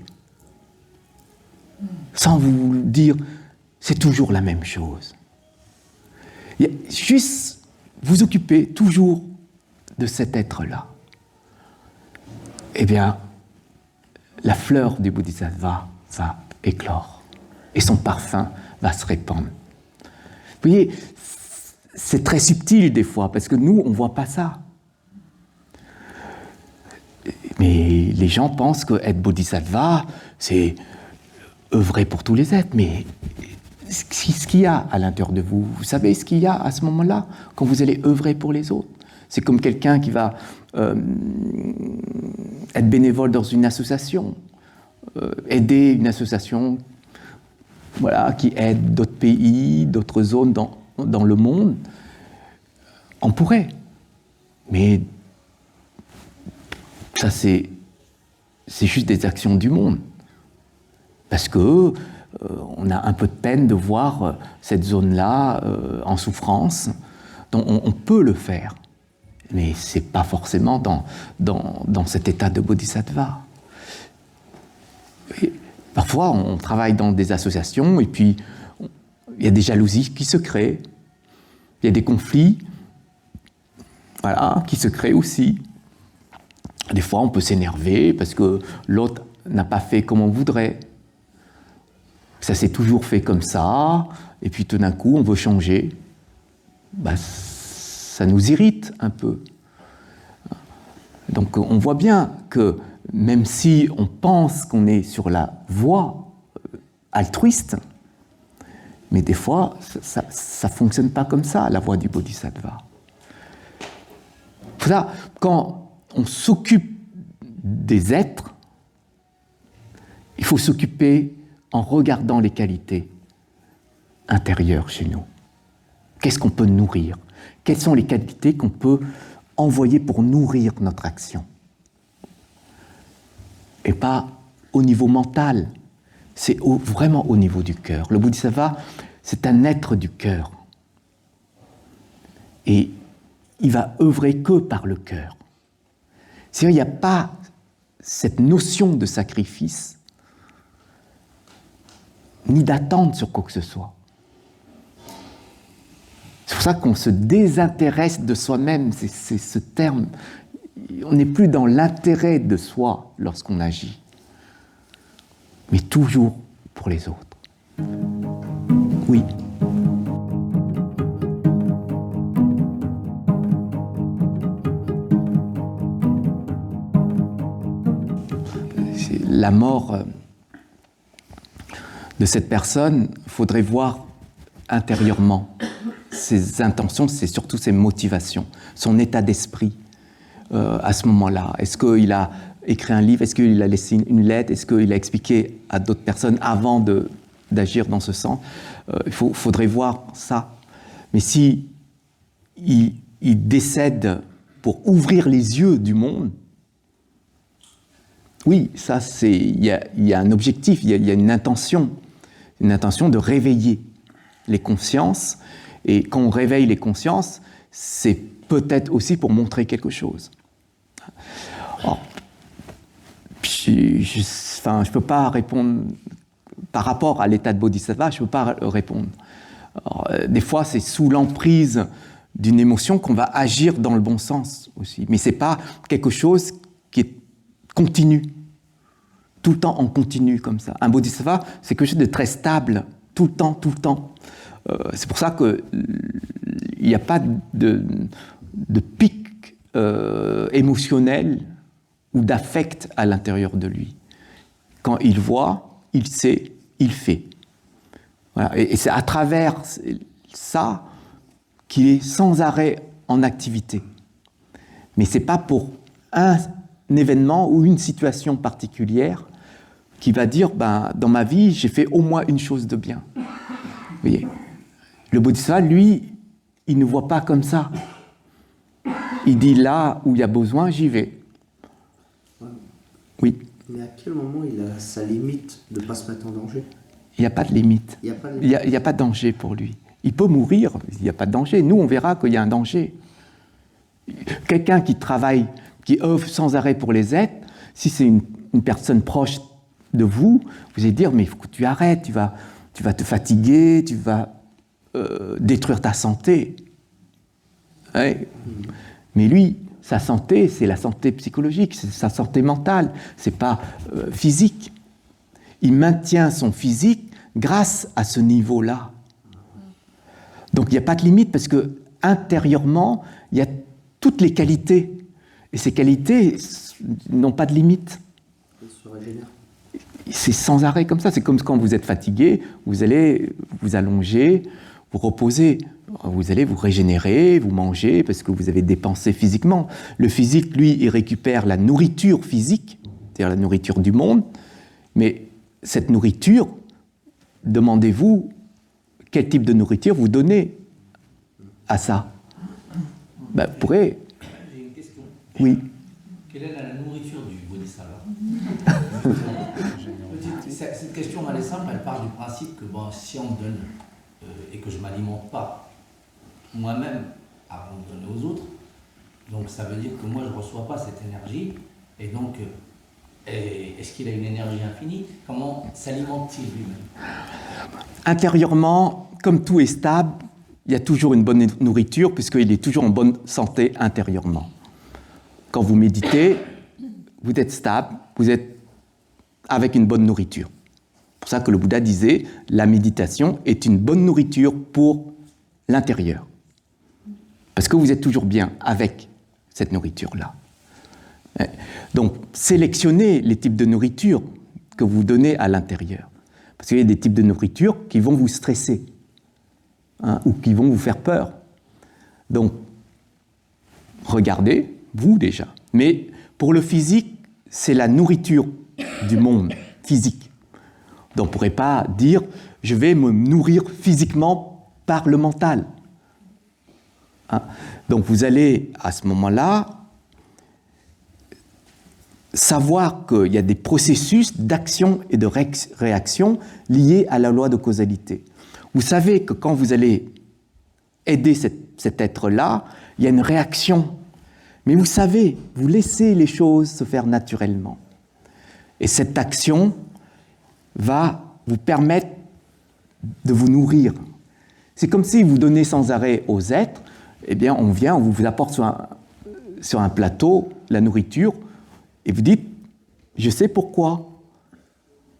sans vous dire « c'est toujours la même chose ». Juste vous occuper toujours de cet être-là. Eh bien, la fleur du Bodhisattva va éclore et son parfum va se répandre. Vous voyez, c'est très subtil des fois, parce que nous, on ne voit pas ça. Mais les gens pensent qu'être Bodhisattva, c'est œuvrer pour tous les êtres. Mais ce qu'il y a à l'intérieur de vous, vous savez ce qu'il y a à ce moment-là, quand vous allez œuvrer pour les autres. C'est comme quelqu'un qui va être bénévole dans une association, aider une association qui aide d'autres pays, d'autres zones dans le monde. On pourrait. Mais ça, c'est juste des actions du monde. Parce que on a un peu de peine de voir cette zone-là en souffrance. Donc on peut le faire. Mais ce n'est pas forcément dans cet état de bodhisattva. Et parfois, on travaille dans des associations et puis il y a des jalousies qui se créent. Il y a des conflits qui se créent aussi. Des fois, on peut s'énerver parce que l'autre n'a pas fait comme on voudrait. Ça s'est toujours fait comme ça, et puis tout d'un coup, on veut changer. Ça nous irrite un peu. Donc on voit bien que même si on pense qu'on est sur la voie altruiste, mais des fois, ça ne fonctionne pas comme ça, la voie du bodhisattva. Pour ça, quand on s'occupe des êtres, il faut s'occuper en regardant les qualités intérieures chez nous. Qu'est-ce qu'on peut nourrir ? Quelles sont les qualités qu'on peut envoyer pour nourrir notre action ? Et pas au niveau mental, c'est vraiment au niveau du cœur. Le bodhisattva, c'est un être du cœur. Et il va œuvrer que par le cœur. C'est-à-dire, il n'y a pas cette notion de sacrifice, ni d'attente sur quoi que ce soit. C'est pour ça qu'on se désintéresse de soi-même, c'est ce terme. On n'est plus dans l'intérêt de soi lorsqu'on agit, mais toujours pour les autres. Oui. La mort de cette personne, il faudrait voir intérieurement ses intentions, c'est surtout ses motivations, son état d'esprit à ce moment-là. Est-ce qu'il a écrit un livre? Est-ce qu'il a laissé une lettre? Est-ce qu'il a expliqué à d'autres personnes avant d'agir dans ce sens? Il faudrait voir ça. Mais si il décède pour ouvrir les yeux du monde, oui, ça il y a un objectif, il y a une intention de réveiller les consciences. Et quand on réveille les consciences, c'est peut-être aussi pour montrer quelque chose. Alors, je ne peux pas répondre par rapport à l'état de bodhisattva, je ne peux pas répondre. Alors, des fois, c'est sous l'emprise d'une émotion qu'on va agir dans le bon sens aussi. Mais ce n'est pas quelque chose qui est continu, tout le temps en continu comme ça. Un bodhisattva, c'est quelque chose de très stable, tout le temps, tout le temps. C'est pour ça qu'il n'y a pas de pic émotionnel ou d'affect à l'intérieur de lui. Quand il voit, il sait, il fait. Voilà. Et c'est à travers ça qu'il est sans arrêt en activité. Mais ce n'est pas pour un événement ou une situation particulière qui va dire dans ma vie, j'ai fait au moins une chose de bien. Vous voyez, le bodhisattva, lui, il ne voit pas comme ça. Il dit là où il y a besoin, j'y vais. Oui. Mais à quel moment il a sa limite de ne pas se mettre en danger? Il n'y a pas de limite. Il n'y a pas de danger pour lui. Il peut mourir, il n'y a pas de danger. Nous, on verra qu'il y a un danger. Quelqu'un qui travaille, qui œuvre sans arrêt pour les êtres, si c'est une personne proche de vous, vous allez dire, mais il faut que tu arrêtes, tu vas te fatiguer, tu vas détruire ta santé. Ouais. Mais lui, sa santé, c'est la santé psychologique, c'est sa santé mentale, c'est pas physique. Il maintient son physique grâce à ce niveau-là. Donc il n'y a pas de limite parce que intérieurement, il y a toutes les qualités. Et ces qualités n'ont pas de limite. Il se régénère. C'est sans arrêt comme ça. C'est comme quand vous êtes fatigué, vous allez vous allonger, vous reposer. Vous allez vous régénérer, vous manger parce que vous avez dépensé physiquement. Le physique, lui, il récupère la nourriture physique, c'est-à-dire la nourriture du monde. Mais cette nourriture, demandez-vous quel type de nourriture vous donnez à ça. Vous pourrez... J'ai une question. Oui. Quelle est la nourriture du bodhisattva? Cette question, elle est simple, elle part du principe que si on me donne et que je ne m'alimente pas moi-même avant de donner aux autres, donc ça veut dire que moi je ne reçois pas cette énergie, et donc est-ce qu'il a une énergie infinie? Comment s'alimente-t-il lui-même? Intérieurement, comme tout est stable, il y a toujours une bonne nourriture puisqu'il est toujours en bonne santé intérieurement. Quand vous méditez, vous êtes stable, vous êtes avec une bonne nourriture. C'est pour ça que le Bouddha disait la méditation est une bonne nourriture pour l'intérieur. Parce que vous êtes toujours bien avec cette nourriture-là. Donc, sélectionnez les types de nourriture que vous donnez à l'intérieur. Parce qu'il y a des types de nourriture qui vont vous stresser, ou qui vont vous faire peur. Donc, regardez, vous déjà. Mais pour le physique, c'est la nourriture du monde physique. Donc, on ne pourrait pas dire « je vais me nourrir physiquement par le mental ». Donc, vous allez, à ce moment-là, savoir qu'il y a des processus d'action et de réaction liés à la loi de causalité. Vous savez que quand vous allez aider cet être-là, il y a une réaction. Mais vous savez, vous laissez les choses se faire naturellement. Et cette action va vous permettre de vous nourrir. C'est comme si vous donnez sans arrêt aux êtres, eh bien on vient, on vous apporte sur un plateau la nourriture, et vous dites, je sais pourquoi.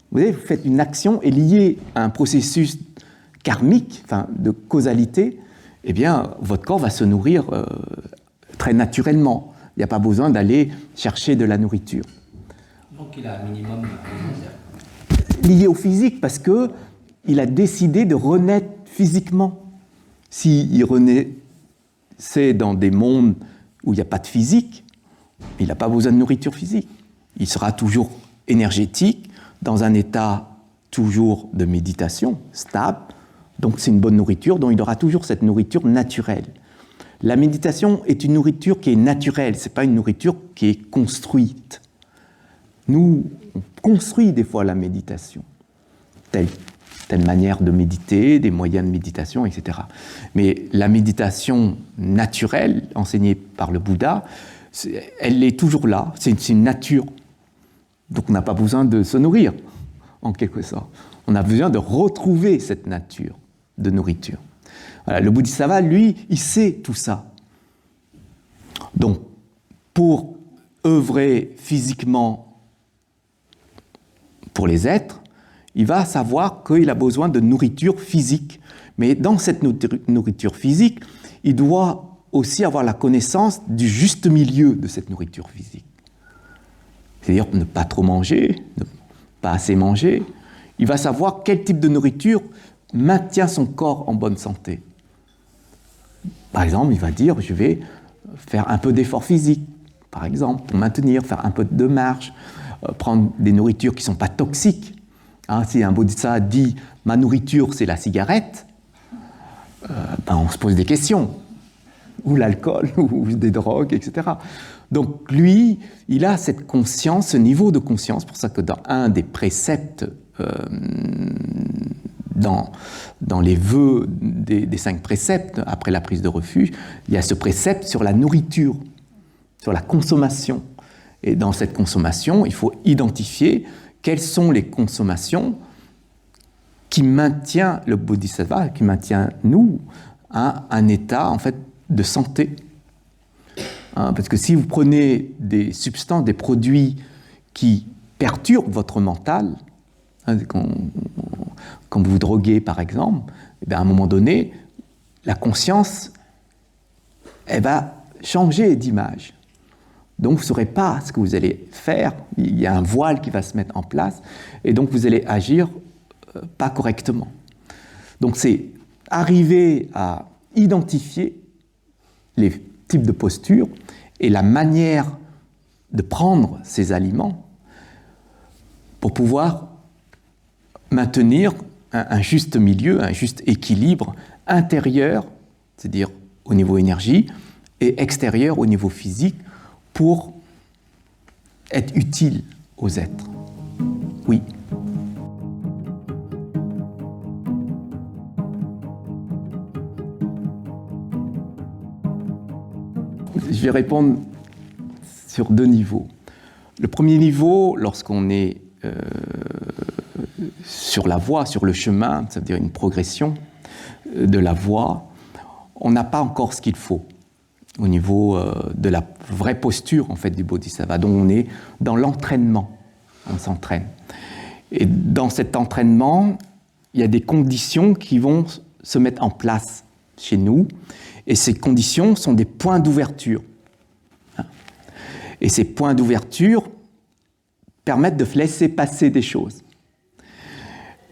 Vous voyez, vous faites une action et liée à un processus karmique, enfin de causalité, eh bien votre corps va se nourrir très naturellement. Il n'y a pas besoin d'aller chercher de la nourriture. Donc il a un minimum alimentaire. Lié au physique, parce qu'il a décidé de renaître physiquement. S'il renaissait dans des mondes où il n'y a pas de physique, il n'a pas besoin de nourriture physique. il sera toujours énergétique, dans un état toujours de méditation, stable. Donc c'est une bonne nourriture, donc il aura toujours cette nourriture naturelle. La méditation est une nourriture qui est naturelle, ce n'est pas une nourriture qui est construite. Nous, on construit des fois la méditation, telle manière de méditer, des moyens de méditation, etc. Mais la méditation naturelle, enseignée par le Bouddha, elle est toujours là, c'est une nature. Donc on n'a pas besoin de se nourrir, en quelque sorte. On a besoin de retrouver cette nature de nourriture. Voilà, le Bodhisattva, lui, il sait tout ça. Donc, pour œuvrer physiquement pour les êtres, il va savoir qu'il a besoin de nourriture physique. Mais dans cette nourriture physique, il doit aussi avoir la connaissance du juste milieu de cette nourriture physique. C'est-à-dire ne pas trop manger, ne pas assez manger. Il va savoir quel type de nourriture maintient son corps en bonne santé. Par exemple, il va dire, je vais faire un peu d'effort physique, par exemple, pour maintenir, faire un peu de marche, prendre des nourritures qui ne sont pas toxiques. Hein, si un bodhisattva dit « ma nourriture, c'est la cigarette », on se pose des questions. Ou l'alcool, ou des drogues, etc. Donc lui, il a cette conscience, ce niveau de conscience, pour ça que dans un des préceptes, dans les vœux des 5 préceptes, après la prise de refuge, il y a ce précepte sur la nourriture, sur la consommation. Et dans cette consommation, il faut identifier quelles sont les consommations qui maintiennent le bodhisattva, qui maintient nous à un état en fait de santé. Hein, parce que si vous prenez des substances, des produits qui perturbent votre mental, hein, quand vous vous droguez par exemple, eh bien, à un moment donné, la conscience, elle va changer d'image. Donc vous ne saurez pas ce que vous allez faire, il y a un voile qui va se mettre en place, et donc vous allez agir pas correctement. Donc c'est arriver à identifier les types de postures et la manière de prendre ces aliments pour pouvoir maintenir un juste milieu, un juste équilibre intérieur, c'est-à-dire au niveau énergie, et extérieur au niveau physique, pour être utile aux êtres. Oui. Je vais répondre sur 2 niveaux. Le premier niveau, lorsqu'on est sur la voie, sur le chemin, ça veut dire une progression de la voie, on n'a pas encore ce qu'il faut au niveau de la vraie posture en fait du bodhisattva. Donc on est dans l'entraînement, on s'entraîne. Et dans cet entraînement, il y a des conditions qui vont se mettre en place chez nous, et ces conditions sont des points d'ouverture. Et ces points d'ouverture permettent de laisser passer des choses.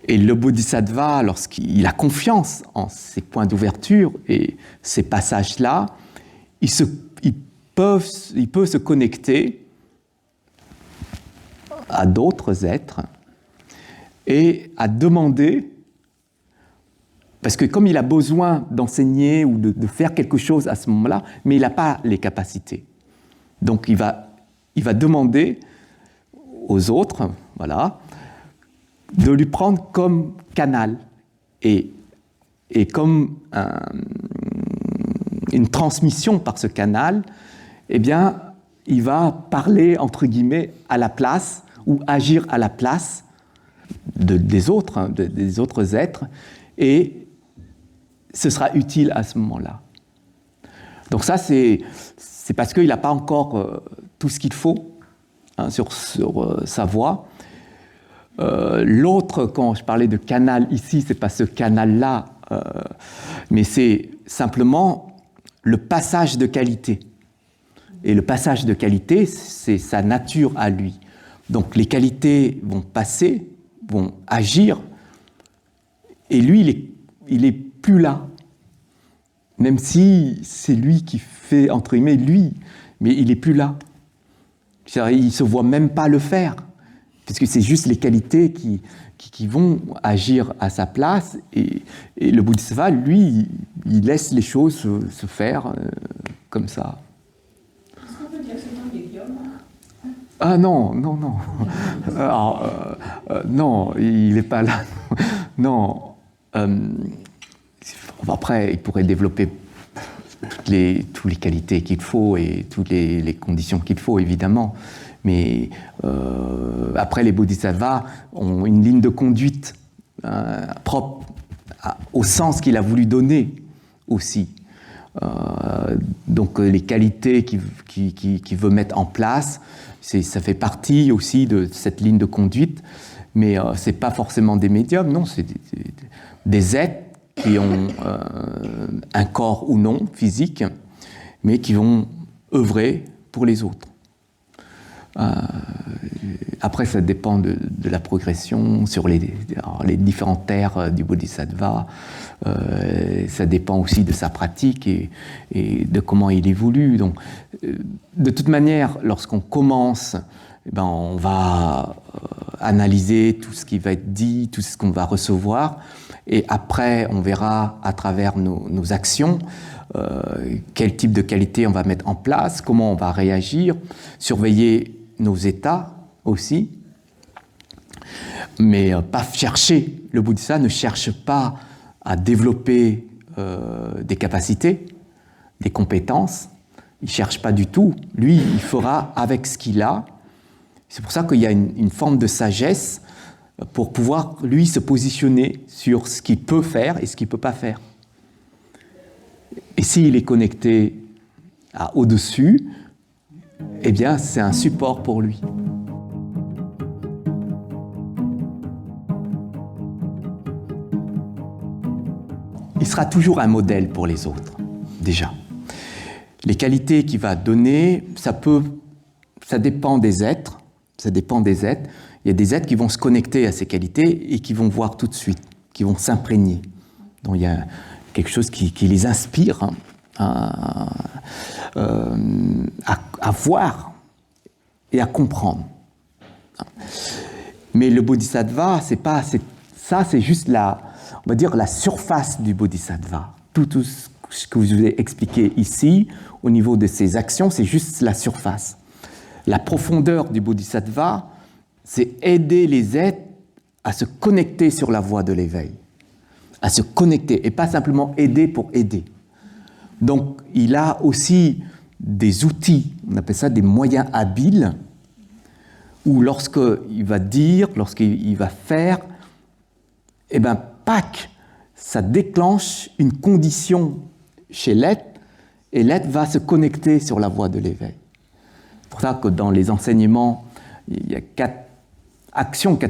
Et le bodhisattva, lorsqu'il a confiance en ces points d'ouverture et ces passages-là, il peut se connecter à d'autres êtres et à demander, parce que comme il a besoin d'enseigner ou de faire quelque chose à ce moment-là, mais il n'a pas les capacités. Donc il va demander aux autres, voilà, de lui prendre comme canal et comme une transmission par ce canal, eh bien, il va parler, entre guillemets, à la place ou agir à la place des autres, des autres êtres, et ce sera utile à ce moment-là. Donc ça, c'est parce qu'il n'a pas encore tout ce qu'il faut hein, sur sa voie. L'autre, quand je parlais de canal ici, c'est pas ce canal-là, mais c'est simplement le passage de qualité. Et le passage de qualité, c'est sa nature à lui. Donc les qualités vont passer, vont agir, et lui, il est plus là. Même si c'est lui qui fait, entre guillemets, lui, mais il est plus là. Il ne se voit même pas le faire, puisque c'est juste les qualités qui vont agir à sa place, et le Bodhisattva, lui, il laisse les choses se faire comme ça. Est-ce qu'on peut dire que c'est un médium? Ah non, non, non. Alors, non, il n'est pas là. Non. Après, il pourrait développer toutes les qualités qu'il faut et toutes les conditions qu'il faut, évidemment. Mais après, les bodhisattvas ont une ligne de conduite propre au sens qu'il a voulu donner aussi. Donc les qualités qu'il veut mettre en place, ça fait partie aussi de cette ligne de conduite, mais ce n'est pas forcément des médiums, non, c'est des êtres qui ont un corps ou non physique, mais qui vont œuvrer pour les autres. Après, ça dépend de la progression sur les différentes terres du bodhisattva. Ça dépend aussi de sa pratique et de comment il évolue. Donc, de toute manière, lorsqu'on commence, on va analyser tout ce qui va être dit, tout ce qu'on va recevoir, et après, on verra à travers nos actions quel type de qualité on va mettre en place, comment on va réagir, surveiller nos états aussi, mais pas chercher. Le Bouddha ne cherche pas à développer des capacités, des compétences. Il ne cherche pas du tout. Lui, il fera avec ce qu'il a. C'est pour ça qu'il y a une forme de sagesse pour pouvoir, lui, se positionner sur ce qu'il peut faire et ce qu'il ne peut pas faire. Et s'il est connecté au-dessus, eh bien, c'est un support pour lui. Il sera toujours un modèle pour les autres, déjà. Les qualités qu'il va donner, ça dépend des êtres. Ça dépend des êtres. Il y a des êtres qui vont se connecter à ces qualités et qui vont voir tout de suite, qui vont s'imprégner. Donc il y a quelque chose qui les inspire à voir et à comprendre. Mais le bodhisattva, c'est juste on va dire la surface du bodhisattva. Tout ce que je vous ai expliqué ici, au niveau de ses actions, c'est juste la surface. La profondeur du bodhisattva, c'est aider les êtres à se connecter sur la voie de l'éveil, à se connecter, et pas simplement aider pour aider. Donc, il a aussi des outils, on appelle ça des moyens habiles, où lorsqu'il va dire, lorsqu'il va faire, pac, ça déclenche une condition chez l'être, et l'être va se connecter sur la voie de l'éveil. C'est pour ça que dans les enseignements, il y a 4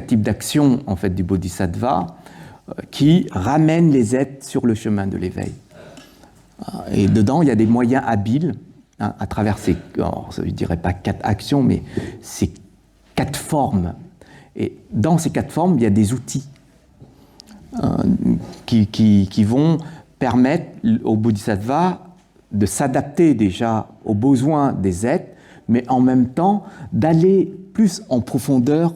types d'actions en fait, du bodhisattva qui ramènent les êtres sur le chemin de l'éveil. Et dedans, il y a des moyens habiles à travers je ne dirais pas 4 actions, mais ces 4 formes. Et dans ces 4 formes, il y a des outils qui vont permettre au bodhisattva de s'adapter déjà aux besoins des êtres, mais en même temps d'aller plus en profondeur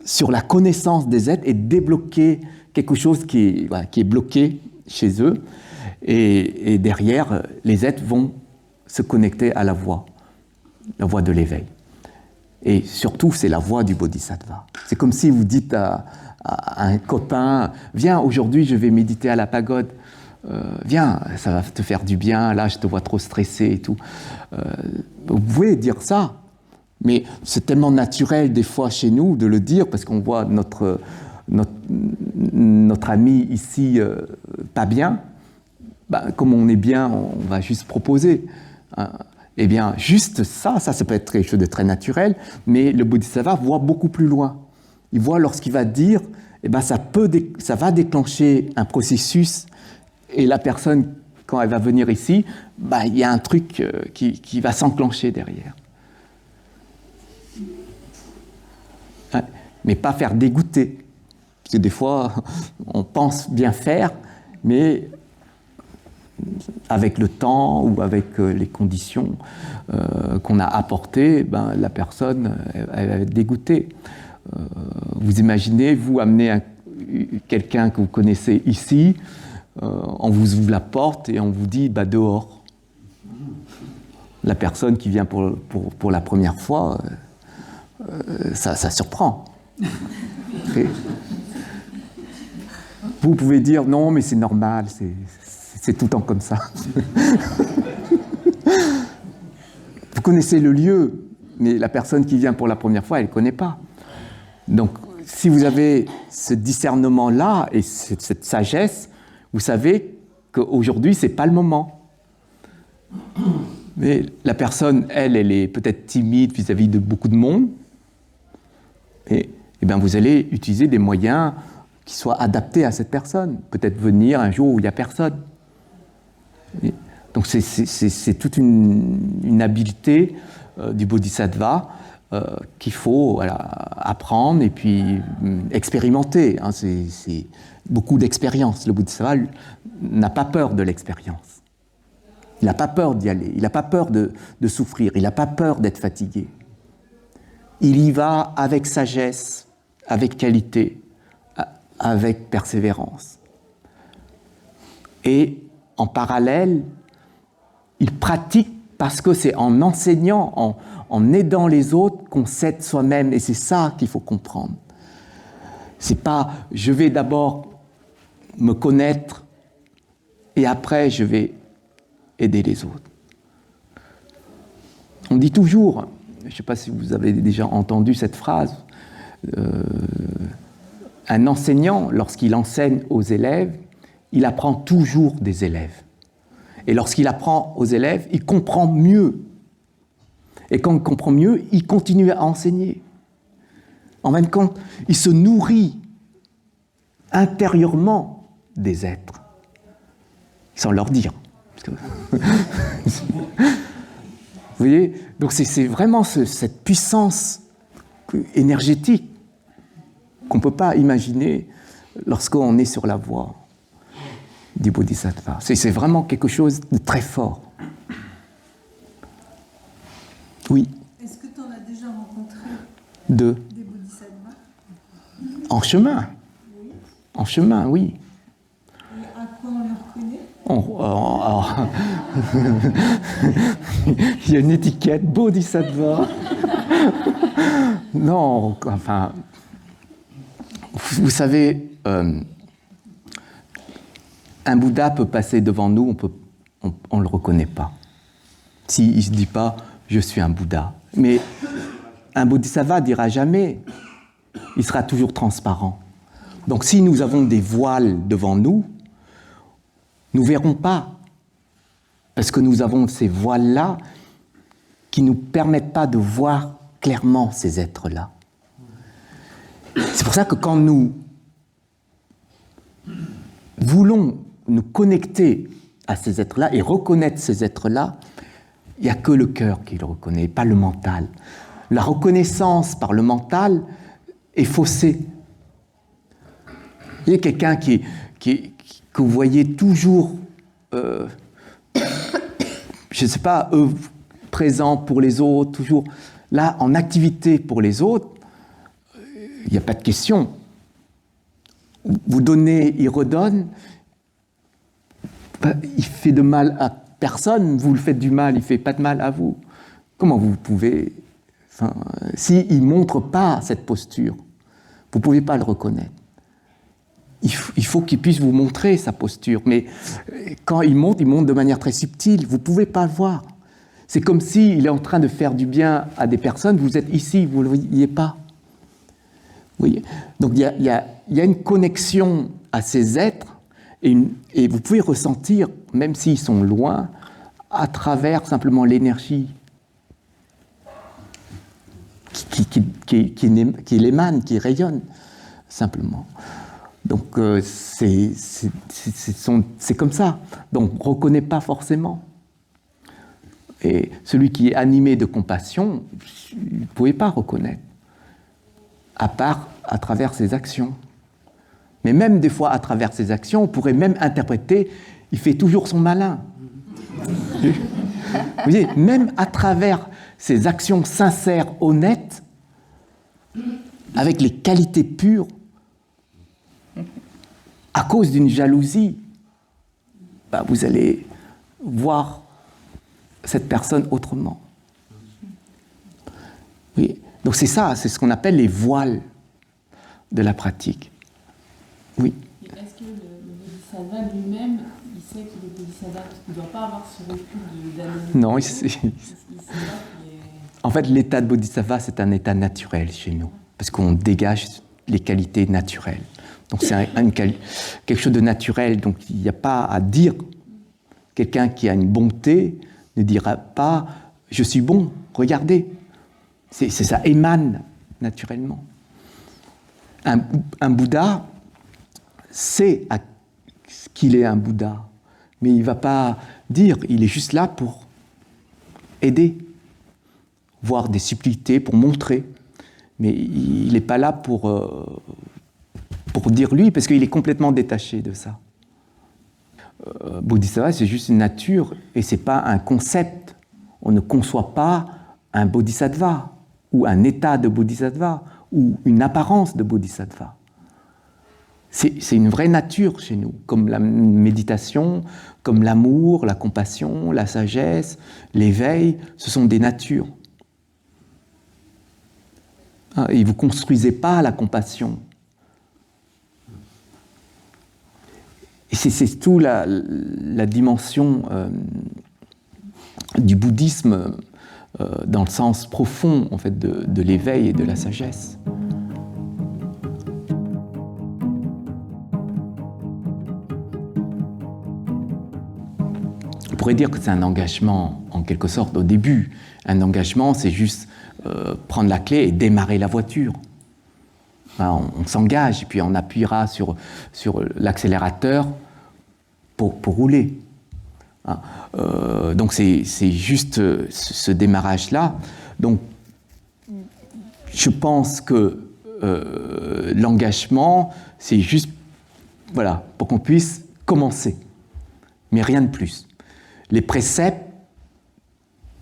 sur la connaissance des êtres et débloquer quelque chose qui est bloqué chez eux. Et derrière, les êtres vont se connecter à la voie de l'éveil. Et surtout, c'est la voie du bodhisattva. C'est comme si vous dites à un copain, « Viens, aujourd'hui, je vais méditer à la pagode. Viens, ça va te faire du bien. Là, je te vois trop stressé et tout. » Vous pouvez dire ça, mais c'est tellement naturel des fois chez nous de le dire parce qu'on voit notre ami ici pas bien. Comme on est bien, on va juste proposer. Eh bien, juste ça peut être quelque chose de très naturel, mais le bodhisattva voit beaucoup plus loin. Il voit lorsqu'il va dire, ça va déclencher un processus, et la personne, quand elle va venir ici, il y a un truc qui va s'enclencher derrière. Mais pas faire dégoûter. Parce que des fois, on pense bien faire, mais avec le temps ou avec les conditions qu'on a apportées, ben, la personne elle va être dégoûtée. Vous imaginez, vous amenez quelqu'un que vous connaissez ici, on vous ouvre la porte et on vous dit bah, dehors. La personne qui vient pour la première fois, ça surprend. Et vous pouvez dire non, mais c'est normal, c'est tout le temps comme ça. Vous connaissez le lieu, mais la personne qui vient pour la première fois, elle ne connaît pas. Donc, si vous avez ce discernement-là et cette sagesse, vous savez qu'aujourd'hui, ce n'est pas le moment. Mais la personne, elle est peut-être timide vis-à-vis de beaucoup de monde. Et bien, vous allez utiliser des moyens qui soient adaptés à cette personne. Peut-être venir un jour où il n'y a personne. Et donc, c'est toute une habileté du bodhisattva qu'il faut voilà, apprendre et puis expérimenter. Hein, c'est beaucoup d'expérience. Le bodhisattva n'a pas peur de l'expérience. Il n'a pas peur d'y aller. Il n'a pas peur de souffrir. Il n'a pas peur d'être fatigué. Il y va avec sagesse, avec qualité, avec persévérance. Et en parallèle, il pratique parce que c'est en enseignant, en aidant les autres qu'on s'aide soi-même. Et c'est ça qu'il faut comprendre. C'est pas je vais d'abord me connaître et après je vais aider les autres. On dit toujours, je ne sais pas si vous avez déjà entendu cette phrase, un enseignant, lorsqu'il enseigne aux élèves, il apprend toujours des élèves. Et lorsqu'il apprend aux élèves, il comprend mieux. Et quand il comprend mieux, il continue à enseigner. En fin de compte, il se nourrit intérieurement des êtres, sans leur dire. Vous voyez, donc c'est vraiment cette puissance énergétique qu'on ne peut pas imaginer lorsqu'on est sur la voie du bodhisattva. C'est vraiment quelque chose de très fort. Oui. Est-ce que tu en as déjà rencontré Des bodhisattvas? En chemin. Oui. En chemin, oui. Et à quoi on les reconnaît? Il y a une étiquette bodhisattva. Non, enfin, vous savez, un Bouddha peut passer devant nous, on ne le reconnaît pas. S'il ne se dit pas « je suis un Bouddha ». Mais un bodhisattva ne dira jamais, il sera toujours transparent. Donc si nous avons des voiles devant nous, nous ne verrons pas, parce que nous avons ces voiles-là qui ne nous permettent pas de voir clairement ces êtres-là. C'est pour ça que quand nous voulons nous connecter à ces êtres-là et reconnaître ces êtres-là, il n'y a que le cœur qui le reconnaît, pas le mental. La reconnaissance par le mental est faussée. Il y a quelqu'un que vous voyez toujours, je ne sais pas, présent pour les autres, toujours là, en activité pour les autres, il n'y a pas de question. Vous donnez, il redonne, il fait de mal à personne, vous le faites du mal, il ne fait pas de mal à vous. Comment vous pouvez... Enfin, s'il ne montre pas cette posture, vous ne pouvez pas le reconnaître. Il faut qu'il puisse vous montrer sa posture, mais quand il monte de manière très subtile, vous ne pouvez pas le voir. C'est comme s'il est en train de faire du bien à des personnes, vous êtes ici, vous ne le voyez pas. Vous voyez ? Donc il y a une connexion à ces êtres, et vous pouvez ressentir, même s'ils sont loin, à travers simplement l'énergie qui l'émane, qui rayonne, simplement. Donc c'est comme ça. Donc on ne reconnaît pas forcément. Et celui qui est animé de compassion, vous ne pouvez pas reconnaître, à part à travers ses actions. Mais même des fois, à travers ses actions, on pourrait même interpréter, il fait toujours son malin. Vous voyez, même à travers ses actions sincères, honnêtes, avec les qualités pures, à cause d'une jalousie, vous allez voir cette personne autrement. Oui. Donc c'est ça, c'est ce qu'on appelle les voiles de la pratique. Oui. Et est-ce que le bodhisattva lui-même, il sait qu'il est bodhisattva parce qu'il ne doit pas avoir ce recul d'anonymat? Non, il sait pas qu'il est... En fait, l'état de bodhisattva, c'est un état naturel chez nous, parce qu'on dégage les qualités naturelles. Donc c'est quelque chose de naturel, donc il n'y a pas à dire. Quelqu'un qui a une bonté ne dira pas « je suis bon, regardez ». Ça émane naturellement. Un Bouddha sait qu'il est un Bouddha, mais il ne va pas dire, il est juste là pour aider, voir des subtilités, pour montrer. Mais il n'est pas là pour dire lui, parce qu'il est complètement détaché de ça. Bodhisattva, c'est juste une nature, et ce n'est pas un concept. On ne conçoit pas un bodhisattva, ou un état de bodhisattva, ou une apparence de bodhisattva. C'est une vraie nature chez nous, comme la méditation, comme l'amour, la compassion, la sagesse, l'éveil, ce sont des natures. Et vous ne construisez pas la compassion. Et c'est tout la dimension du bouddhisme dans le sens profond en fait, de l'éveil et de la sagesse. On pourrait dire que c'est un engagement en quelque sorte au début. Un engagement, c'est juste prendre la clé et démarrer la voiture. On s'engage et puis on appuiera sur l'accélérateur pour rouler. Donc c'est juste ce démarrage-là. Donc je pense que l'engagement, c'est juste pour qu'on puisse commencer, mais rien de plus. Les préceptes,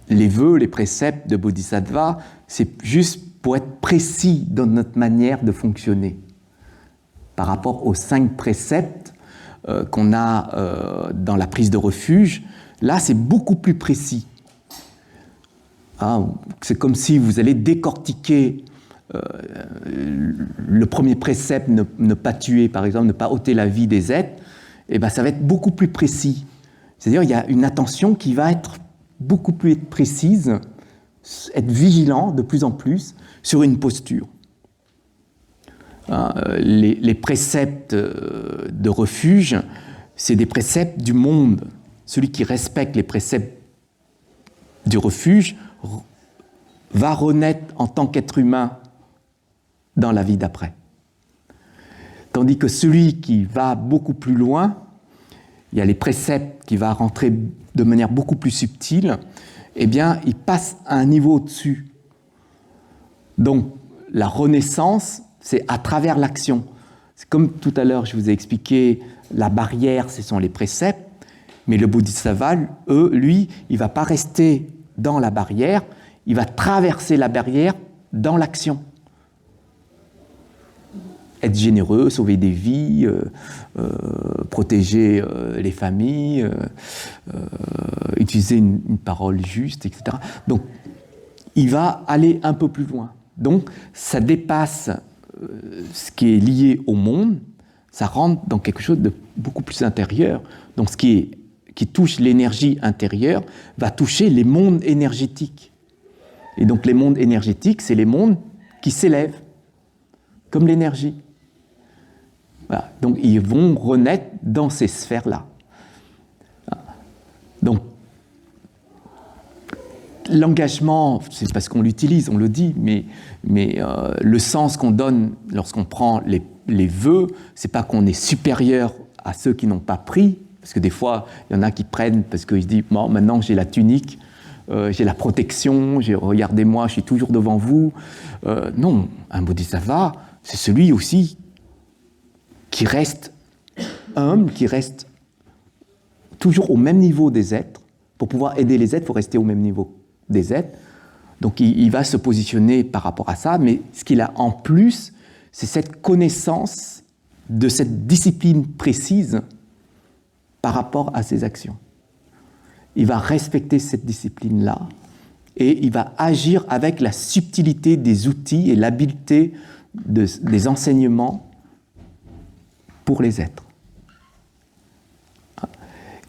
les vœux, les préceptes de Bodhisattva, c'est juste pour être précis dans notre manière de fonctionner par rapport aux 5 préceptes qu'on a dans la prise de refuge. Là, c'est beaucoup plus précis. C'est comme si vous allez décortiquer le premier précepte, ne pas tuer, par exemple, ne pas ôter la vie des êtres, et ça va être beaucoup plus précis. C'est-à-dire il y a une attention qui va être beaucoup plus précise, être vigilant de plus en plus sur une posture. Les préceptes de refuge, c'est des préceptes du monde. Celui qui respecte les préceptes du refuge va renaître en tant qu'être humain dans la vie d'après. Tandis que celui qui va beaucoup plus loin, il y a les préceptes qui va rentrer de manière beaucoup plus subtile, eh bien, il passe à un niveau au-dessus. Donc, la renaissance, c'est à travers l'action. C'est comme tout à l'heure, je vous ai expliqué, la barrière, ce sont les préceptes, mais le Bodhisattva, lui, il ne va pas rester dans la barrière, il va traverser la barrière dans l'action. Être généreux, sauver des vies, protéger les familles, utiliser une parole juste, etc. Donc, il va aller un peu plus loin. Donc, ça dépasse ce qui est lié au monde, ça rentre dans quelque chose de beaucoup plus intérieur. Donc, ce qui touche l'énergie intérieure va toucher les mondes énergétiques. Et donc, les mondes énergétiques, c'est les mondes qui s'élèvent, comme l'énergie. Voilà. Donc, ils vont renaître dans ces sphères-là. Donc, l'engagement, c'est parce qu'on l'utilise, on le dit, mais le sens qu'on donne lorsqu'on prend les vœux, c'est pas qu'on est supérieur à ceux qui n'ont pas pris, parce que des fois, il y en a qui prennent parce qu'ils se disent bon, maintenant j'ai la tunique, j'ai la protection, regardez-moi, je suis toujours devant vous. Non, un bodhisattva, c'est celui aussi qui reste humble, qui reste toujours au même niveau des êtres. Pour pouvoir aider les êtres, il faut rester au même niveau des êtres. Donc il va se positionner par rapport à ça, mais ce qu'il a en plus, c'est cette connaissance de cette discipline précise par rapport à ses actions. Il va respecter cette discipline-là et il va agir avec la subtilité des outils et l'habileté des enseignements pour les êtres.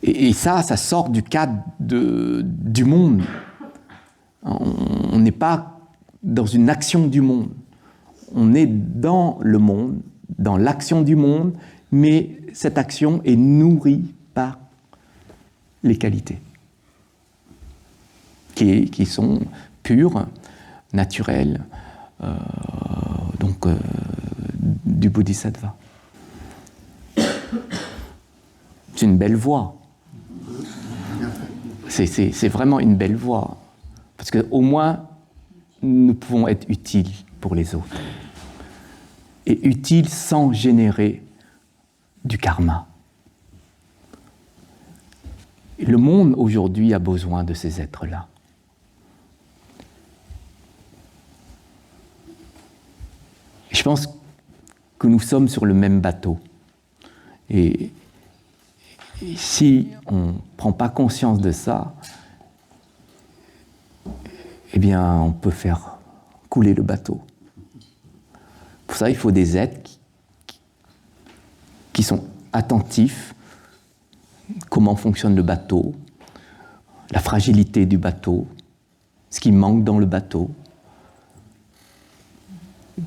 Et ça sort du cadre du monde. On n'est pas dans une action du monde. On est dans le monde, dans l'action du monde, mais cette action est nourrie par les qualités qui sont pures, naturelles, du bodhisattva. C'est une belle voie. C'est vraiment une belle voie. Parce qu'au moins, nous pouvons être utiles pour les autres. Et utiles sans générer du karma. Le monde aujourd'hui a besoin de ces êtres-là. Je pense que nous sommes sur le même bateau. Et si on ne prend pas conscience de ça, eh bien, on peut faire couler le bateau. Pour ça, il faut des êtres qui sont attentifs, comment fonctionne le bateau, la fragilité du bateau, ce qui manque dans le bateau.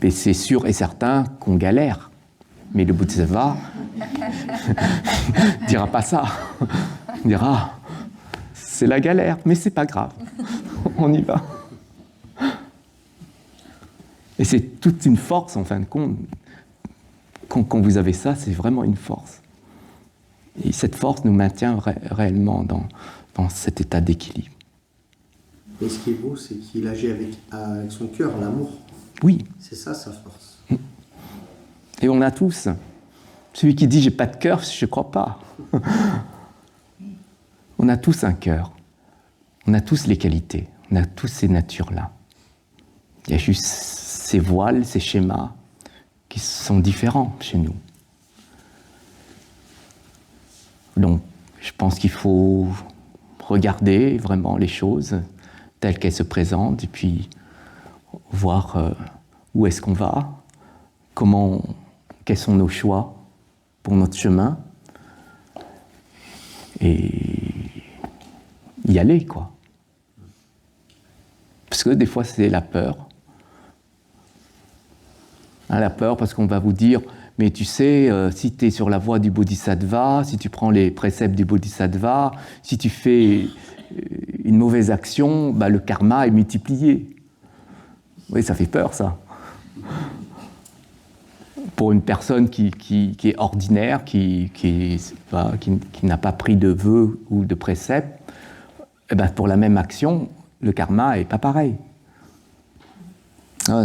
Et c'est sûr et certain qu'on galère. Mais le Bodhisattva ne dira pas ça. Il dira, c'est la galère, mais c'est pas grave. On y va. Et c'est toute une force, en fin de compte. Quand vous avez ça, c'est vraiment une force. Et cette force nous maintient réellement dans cet état d'équilibre. Et ce qui est beau, c'est qu'il agit avec son cœur, l'amour. Oui. C'est ça sa force. Et on a tous. Celui qui dit « j'ai pas de cœur », je ne crois pas. On a tous un cœur. On a tous les qualités. On a tous ces natures-là. Il y a juste ces voiles, ces schémas qui sont différents chez nous. Donc, je pense qu'il faut regarder vraiment les choses telles qu'elles se présentent et puis voir où est-ce qu'on va, quels sont nos choix pour notre chemin et y aller, quoi. Parce que des fois, c'est la peur. La peur parce qu'on va vous dire, mais tu sais, si tu es sur la voie du bodhisattva, si tu prends les préceptes du bodhisattva, si tu fais une mauvaise action, le karma est multiplié. Oui, ça fait peur, ça. Pour une personne qui est ordinaire, qui n'a pas pris de vœux ou de préceptes, pour la même action, le karma n'est pas pareil.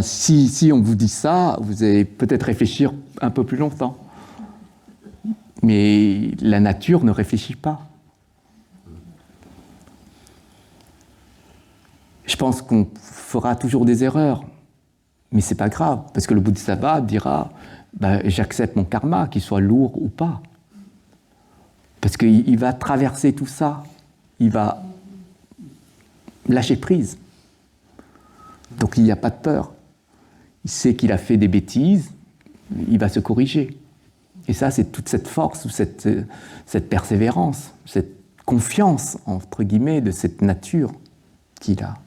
Si on vous dit ça, vous allez peut-être réfléchir un peu plus longtemps. Mais la nature ne réfléchit pas. Je pense qu'on fera toujours des erreurs, mais c'est pas grave, parce que le Bodhisattva dira j'accepte mon karma, qu'il soit lourd ou pas. Parce qu'il va traverser tout ça, il va lâcher prise. Donc il n'y a pas de peur. Il sait qu'il a fait des bêtises, il va se corriger. Et ça, c'est toute cette force, cette persévérance, cette confiance, entre guillemets, de cette nature qu'il a.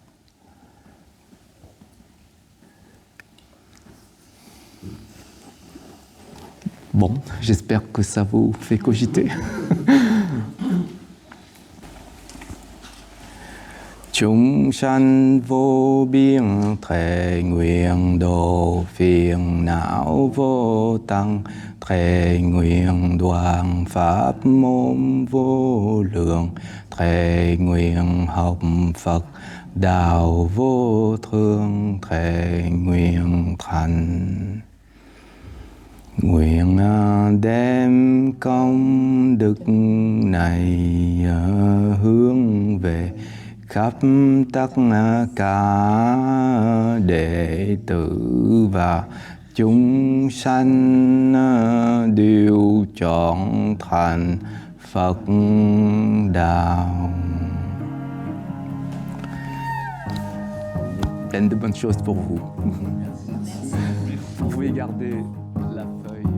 Bon, j'espère que ça vous fait cogiter. Chúng sanh vô biên thệ nguyện độ phiền não vô tăng, thệ nguyện đoạn pháp môn vô lượng, thệ nguyện học Phật đạo vô thượng, thệ nguyện thành. Nguyện đem công đức này hướng về khắp tất cả đệ tử và chúng sanh đều chọn thành Phật đạo. Plein de bonnes choses pour vous. Vous pouvez garder la feuille.